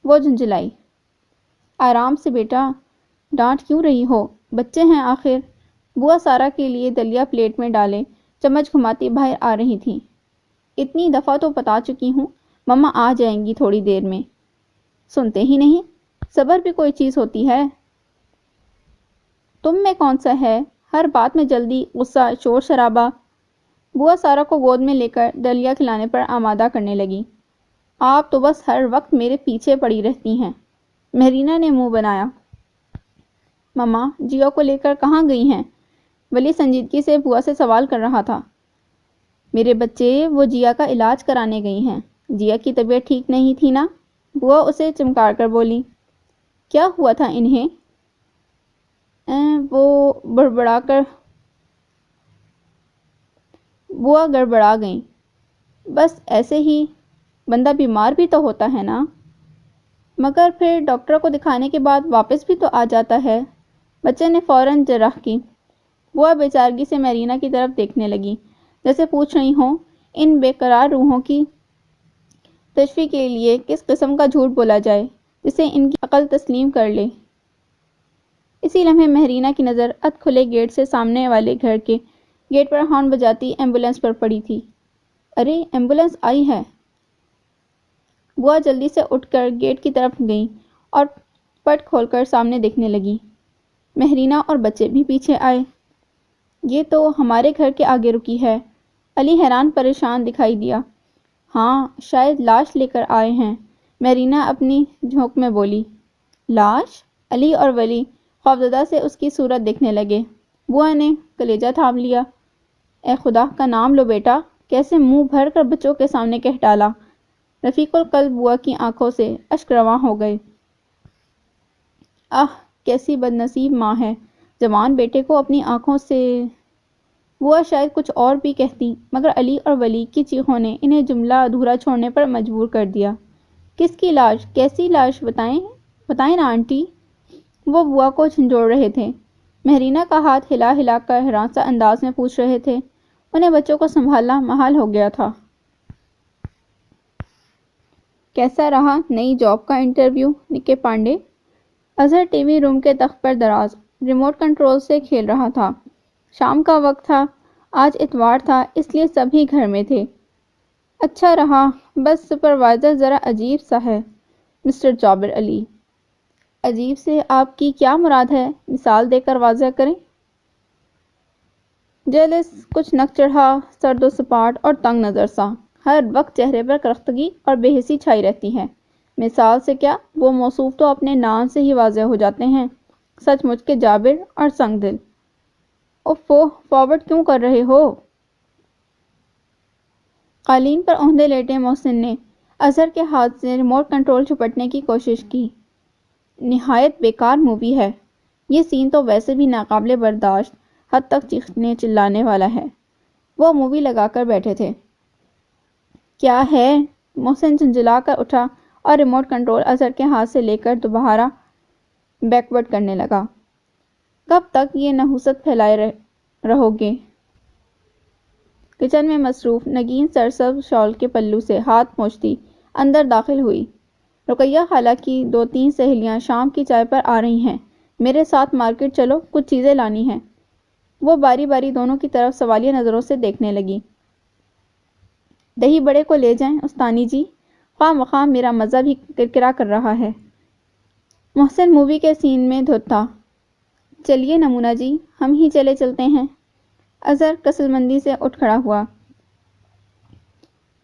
وہ جھنجھلائی۔ آرام سے بیٹا، ڈانٹ کیوں رہی ہو؟ بچے ہیں آخر۔ بوا سارا کے لیے دلیا پلیٹ میں ڈالے چمچ گھماتی باہر آ رہی تھیں۔ اتنی دفعہ تو بتا چکی ہوں، مما آ جائیں گی تھوڑی دیر میں۔ سنتے ہی نہیں، صبر بھی کوئی چیز ہوتی ہے۔ تم میں کون سا ہے، ہر بات میں جلدی، غصہ، شور شرابہ۔ بوا سارا کو گود میں لے کر دلیا کھلانے پر آمادہ کرنے لگی۔ آپ تو بس ہر وقت میرے پیچھے پڑی رہتی ہیں۔ مہرینہ نے منہ بنایا۔ مما جیو کو لے کر کہاں گئی ہیں؟ ولی سنجیدگی سے بوا سے سوال کر رہا تھا۔ میرے بچے، وہ جیا کا علاج کرانے گئی ہیں۔ جیا کی طبیعت ٹھیک نہیں تھی نا؟ بوا اسے چمکار کر بولی۔ کیا ہوا تھا انہیں؟ وہ بوا گڑبڑا گئیں۔ بس ایسے ہی، بندہ بیمار بھی تو ہوتا ہے نا، مگر پھر ڈاکٹر کو دکھانے کے بعد واپس بھی تو آ جاتا ہے۔ بچے نے فوراً جرح کی۔ بوا بیچارگی سے مہرینہ کی طرف دیکھنے لگی، جیسے پوچھ رہی ہوں ان بے قرار روحوں کی تشفی کے لیے کس قسم کا جھوٹ بولا جائے جسے ان کی عقل تسلیم کر لے۔ اسی لمحے مہرینہ کی نظر ادھ کھلے گیٹ سے سامنے والے گھر کے گیٹ پر ہارن بجاتی ایمبولینس پر پڑی تھی۔ ارے ایمبولینس آئی ہے! بوا جلدی سے اٹھ کر گیٹ کی طرف گئی اور پٹ کھول کر سامنے دیکھنے لگی۔ مہرینہ اور بچے بھی پیچھے آئے۔ یہ تو ہمارے گھر کے آگے رکی ہے۔ علی حیران پریشان دکھائی دیا۔ ہاں، شاید لاش لے کر آئے ہیں، مہرینہ اپنی جھونک میں بولی۔ لاش؟ علی اور ولی خوفزدہ سے اس کی صورت دیکھنے لگے۔ بوا نے کلیجہ تھام لیا۔ اے خدا کا نام لو بیٹا، کیسے منہ بھر کر بچوں کے سامنے کہہ ڈالا۔ رفیق القلب بوا کی آنکھوں سے اشک رواں ہو گئے۔ آہ، کیسی بدنصیب ماں ہے، جوان بیٹے کو اپنی آنکھوں سے۔ بوا شاید کچھ اور بھی کہتی، مگر علی اور ولی کی چیخوں نے انہیں جملہ ادھورا چھوڑنے پر مجبور کر دیا۔ کس کی لاش؟ کیسی لاش؟ بتائیں نا آنٹی۔ وہ بوا کو جھنجھوڑ رہے تھے، مہرینہ کا ہاتھ ہلا ہلا کر حیران سا انداز میں پوچھ رہے تھے۔ انہیں بچوں کو سنبھالنا محال ہو گیا تھا۔ کیسا رہا نئی جاب کا انٹرویو، نکے پانڈے؟ اظہر ٹی وی روم کے تخت پر دراز ریموٹ کنٹرول سے کھیل رہا تھا۔ شام کا وقت تھا، آج اتوار تھا، اس لیے سبھی گھر میں تھے۔ اچھا رہا، بس سپروائزر ذرا عجیب سا ہے، مسٹر جابر علی۔ عجیب سے آپ کی کیا مراد ہے؟ مثال دے کر واضح کریں۔ جیلس، کچھ نک چڑھا، سرد و سپاٹ اور تنگ نظر سا، ہر وقت چہرے پر کرختگی اور بے حسی چھائی رہتی ہے۔ مثال سے کیا، وہ موصوف تو اپنے نام سے ہی واضح ہو جاتے ہیں، سچ مچ کے جابر اور سنگ دل۔ اوفو، فارورڈ کیوں کر رہے ہو؟ قالین پر اوندھے لیٹے محسن نے اظہر کے ہاتھ سے ریموٹ کنٹرول جھپٹنے کی کوشش کی۔ نہایت بیکار مووی ہے، یہ سین تو ویسے بھی ناقابل برداشت حد تک چیخنے چلانے والا ہے۔ وہ مووی لگا کر بیٹھے تھے۔ کیا ہے؟ محسن جھنجھلا کر اٹھا اور ریموٹ کنٹرول اظہر کے ہاتھ سے لے کر دوبارہ بیکورڈ کرنے لگا۔ کب تک یہ نحوست پھیلائے رہو گے؟ کچن میں مصروف نگین سرسبز شال کے پلو سے ہاتھ پونچھتی اندر داخل ہوئی۔ رقیہ خالہ کی 2-3 سہیلیاں شام کی چائے پر آ رہی ہیں، میرے ساتھ مارکیٹ چلو، کچھ چیزیں لانی ہیں۔ وہ باری باری دونوں کی طرف سوالیہ نظروں سے دیکھنے لگی۔ دہی بڑے کو لے جائیں استانی جی، خواہ مخواہ میرا مزہ بھی کرکرا کر رہا ہے۔ محسن مووی کے سین میں دھت تھا۔ چلیے نمونہ جی، ہم ہی چلتے ہیں۔ اظہر کسل مندی سے اٹھ کھڑا ہوا۔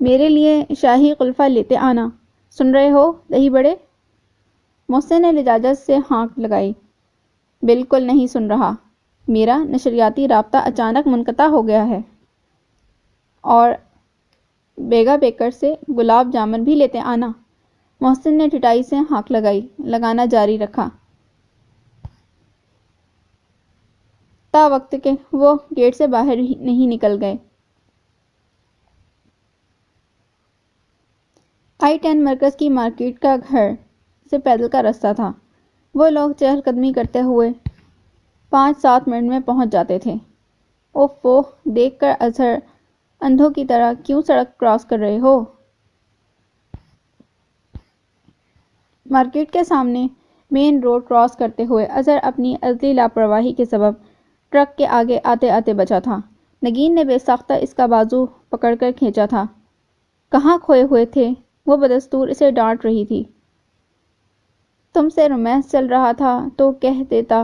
میرے لیے شاہی قلفہ لیتے آنا، سن رہے ہو دہی بڑے؟ محسن نے لجاجت سے ہانک لگائی۔ بالکل نہیں سن رہا، میرا نشریاتی رابطہ اچانک منقطع ہو گیا ہے۔ اور بیگا بیکر سے گلاب جامن بھی لیتے آنا۔ محسن نے ٹھٹائی سے ہانک لگانا جاری رکھا۔ تا وقت کے وہ گیٹ سے باہر نہیں نکل گئے۔ I-10 مرکز کی مارکیٹ کا گھر سے پیدل کا رستہ تھا۔ وہ لوگ چہل قدمی کرتے ہوئے 5-7 منٹ میں پہنچ جاتے تھے۔ اوفو، دیکھ کر اظہر اندھوں کی طرح کیوں سڑک کراس کر رہے ہو؟ مارکیٹ کے سامنے مین روڈ کراس کرتے ہوئے اظہر اپنی ازلی لاپرواہی کے سبب ٹرک کے آگے آتے آتے بچا تھا۔ نگین نے بے ساختہ اس کا بازو پکڑ کر کھینچا تھا۔ کہاں کھوئے ہوئے تھے؟ وہ بدستور اسے ڈانٹ رہی تھی۔ تم سے رومانس چل رہا تھا تو کہہ دیتا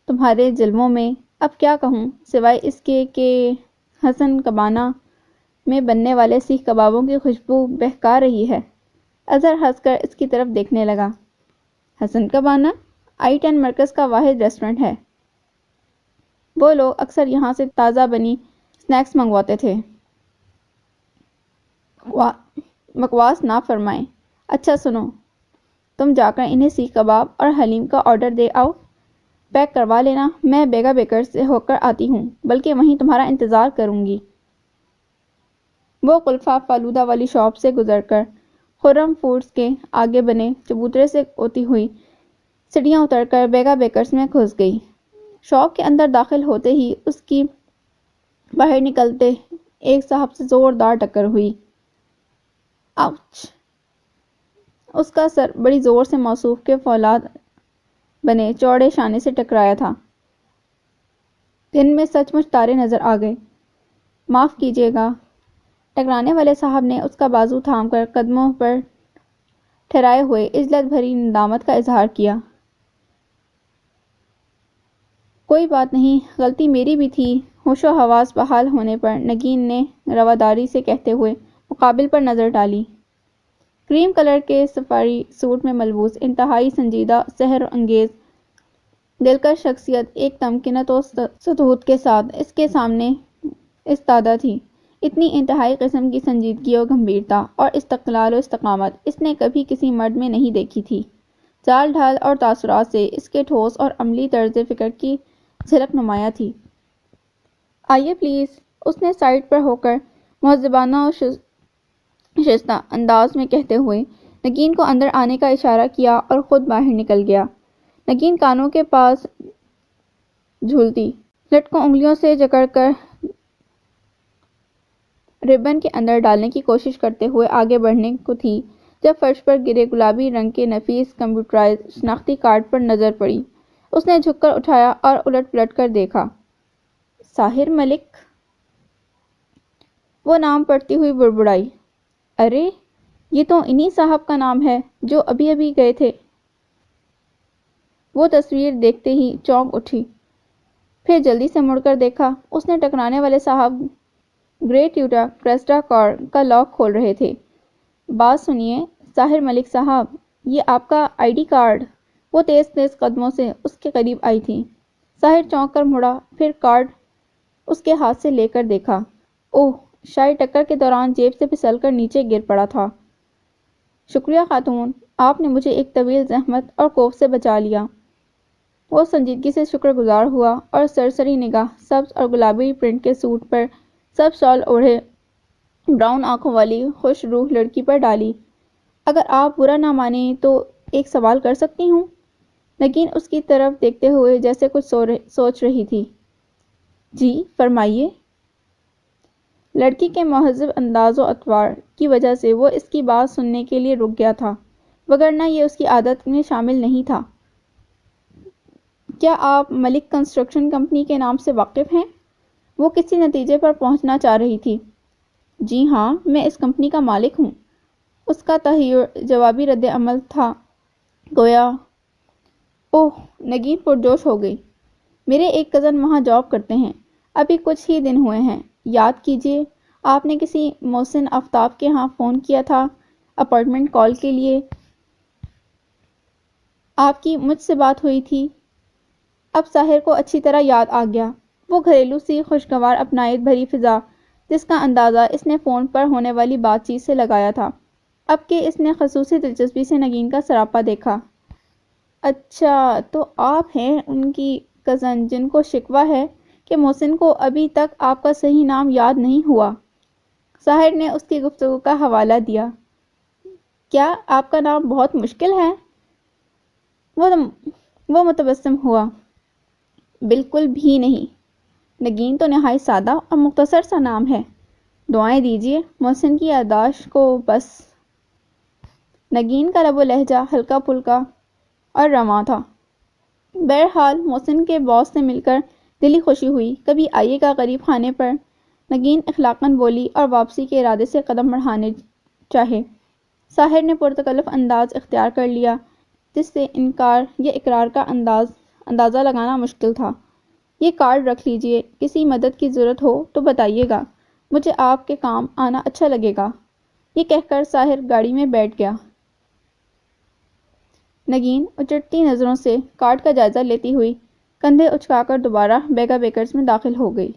تمہارے جلووں میں۔ اب کیا کہوں سوائے اس کے کہ حسن کبانہ میں بننے والے سیخ کبابوں کی خوشبو بہکا رہی ہے۔ اظہر ہنس کر اس کی طرف دیکھنے لگا۔ حسن کبانہ I-10 مرکز کا واحد ریسٹورنٹ ہے۔ وہ لوگ اکثر یہاں سے تازہ بنی سنیکس منگواتے تھے۔ بکواس نہ فرمائیں۔ اچھا سنو، تم جا کر انہیں سیخ کباب اور حلیم کا آرڈر دے آؤ۔ پیک کروا لینا، میں بیگا بیکرز سے ہو کر آتی ہوں، بلکہ وہیں تمہارا انتظار کروں گی۔ وہ کلفہ فالودہ والی شاپ سے گزر کر خرم فوڈز کے آگے بنے چبوترے سے ہوتی ہوئی سیڑھیاں اتر کر بیگا بیکرز میں گھس گئی۔ شاپ کے اندر داخل ہوتے ہی اس کی باہر نکلتے ایک صاحب سے زوردار ٹکر ہوئی۔ آؤچ! اس کا سر بڑی زور سے موصوف کے فولاد بنے چوڑے شانے سے ٹکرایا تھا۔ دن میں سچ مچ تارے نظر آ گئے۔ معاف کیجیے گا۔ ٹکرانے والے صاحب نے اس کا بازو تھام کر قدموں پر ٹھہرائے ہوئے عجلت بھری ندامت کا اظہار کیا۔ کوئی بات نہیں، غلطی میری بھی تھی۔ ہوش و حواس بحال ہونے پر نگین نے رواداری سے کہتے ہوئے مقابل پر نظر ڈالی۔ کریم کلر کے سفاری سوٹ میں ملبوس انتہائی سنجیدہ سحر انگیز دلکش شخصیت ایک تمکنت و سطوحت کے ساتھ اس کے سامنے ایستادہ تھی۔ اتنی انتہائی قسم کی سنجیدگی و گمبھیرتا اور استقلال و استقامت اس نے کبھی کسی مرد میں نہیں دیکھی تھی۔ چال ڈھال اور تاثرات سے اس کے ٹھوس اور عملی طرز فکر کی جھلک نمایاں تھی۔ آئیے پلیز، اس نے سائڈ پر ہو کر مہذبانہ و شائستہ انداز میں کہتے ہوئے نگین کو اندر آنے کا اشارہ کیا اور خود باہر نکل گیا۔ نگین کانوں کے پاس جھولتی لٹ کو انگلیوں سے جکڑ کر ربن کے اندر ڈالنے کی کوشش کرتے ہوئے آگے بڑھنے کو تھی جب فرش پر گرے گلابی رنگ کے نفیس کمپیوٹرائز شناختی کارڈ پر نظر پڑی۔ اس نے جھک کر اٹھایا اور الٹ پلٹ کر دیکھا۔ ساحر ملک! وہ نام پڑھتی ہوئی بڑبڑائی۔ ارے یہ تو انہی صاحب کا نام ہے جو ابھی ابھی گئے تھے۔ وہ تصویر دیکھتے ہی چونک اٹھی، پھر جلدی سے مڑ کر دیکھا۔ اس نے ٹکرانے والے صاحب گرے ٹویوٹا کریسٹا کار کا لاک کھول رہے تھے۔ بات سنیے ساحر ملک صاحب، یہ آپ کا ID کارڈ۔ وہ تیز تیز قدموں سے اس کے قریب آئی تھی۔ ساحر چونک کر مڑا، پھر کارڈ اس کے ہاتھ سے لے کر دیکھا۔ اوہ! شاید ٹکر کے دوران جیب سے پھسل کر نیچے گر پڑا تھا۔ شکریہ خاتون، آپ نے مجھے ایک طویل زحمت اور کوف سے بچا لیا۔ وہ سنجیدگی سے شکر گزار ہوا اور سرسری نگاہ سبز اور گلابی پرنٹ کے سوٹ پر سبز شال اوڑھے براؤن آنکھوں والی خوش روح لڑکی پر ڈالی۔ اگر آپ برا نہ مانیں تو ایک سوال کر سکتی ہوں؟ نگین اس کی طرف دیکھتے ہوئے جیسے کچھ سوچ رہی تھی۔ جی فرمائیے۔ لڑکی کے مہذب انداز و اطوار کی وجہ سے وہ اس کی بات سننے کے لیے رک گیا تھا، وگرنہ یہ اس کی عادت میں شامل نہیں تھا۔ کیا آپ ملک کنسٹرکشن کمپنی کے نام سے واقف ہیں؟ وہ کسی نتیجے پر پہنچنا چاہ رہی تھی۔ جی ہاں، میں اس کمپنی کا مالک ہوں۔ اس کا تحیر جوابی رد عمل تھا، گویا اوہ! نگین پرجوش ہو گئی۔ میرے ایک کزن وہاں جاب کرتے ہیں، ابھی کچھ ہی دن ہوئے ہیں۔ یاد کیجیے آپ نے کسی محسن آفتاب کے ہاں فون کیا تھا اپارٹمنٹ کال کے لیے۔ آپ کی مجھ سے بات ہوئی تھی۔ اب ساحر کو اچھی طرح یاد آ گیا وہ گھریلو سی خوشگوار اپنائیت بھری فضا جس کا اندازہ اس نے فون پر ہونے والی بات چیت سے لگایا تھا، اب کہ اس نے خصوصی دلچسپی سے نگین کا سراپا دیکھا۔ اچھا تو آپ ہیں ان کی کزن جن کو شکوہ ہے کہ محسن کو ابھی تک آپ کا صحیح نام یاد نہیں ہوا؟ ساحر نے اس کی گفتگو کا حوالہ دیا۔ کیا آپ کا نام بہت مشکل ہے؟ وہ متبسم ہوا۔ بالکل بھی نہیں، نگین تو نہایت سادہ اور مختصر سا نام ہے۔ دعائیں دیجیے محسن کی یادداشت کو بس۔ نگین کا لب و لہجہ ہلکا پھلکا اور رواں تھا۔ بہرحال محسن کے باس سے مل کر دلی خوشی ہوئی۔ کبھی آئیے گا غریب خانے پر، نگین اخلاقاً بولی اور واپسی کے ارادے سے قدم بڑھانے چاہے۔ ساحر نے پرتکلف انداز اختیار کر لیا جس سے انکار یا اقرار کا اندازہ لگانا مشکل تھا۔ یہ کارڈ رکھ لیجئے، کسی مدد کی ضرورت ہو تو بتائیے گا، مجھے آپ کے کام آنا اچھا لگے گا۔ یہ کہہ کر ساحر گاڑی میں بیٹھ گیا۔ نگین اچٹتی نظروں سے کارڈ کا جائزہ لیتی ہوئی کندھے اچکا کر دوبارہ بیگا بیکرز میں داخل ہو گئی۔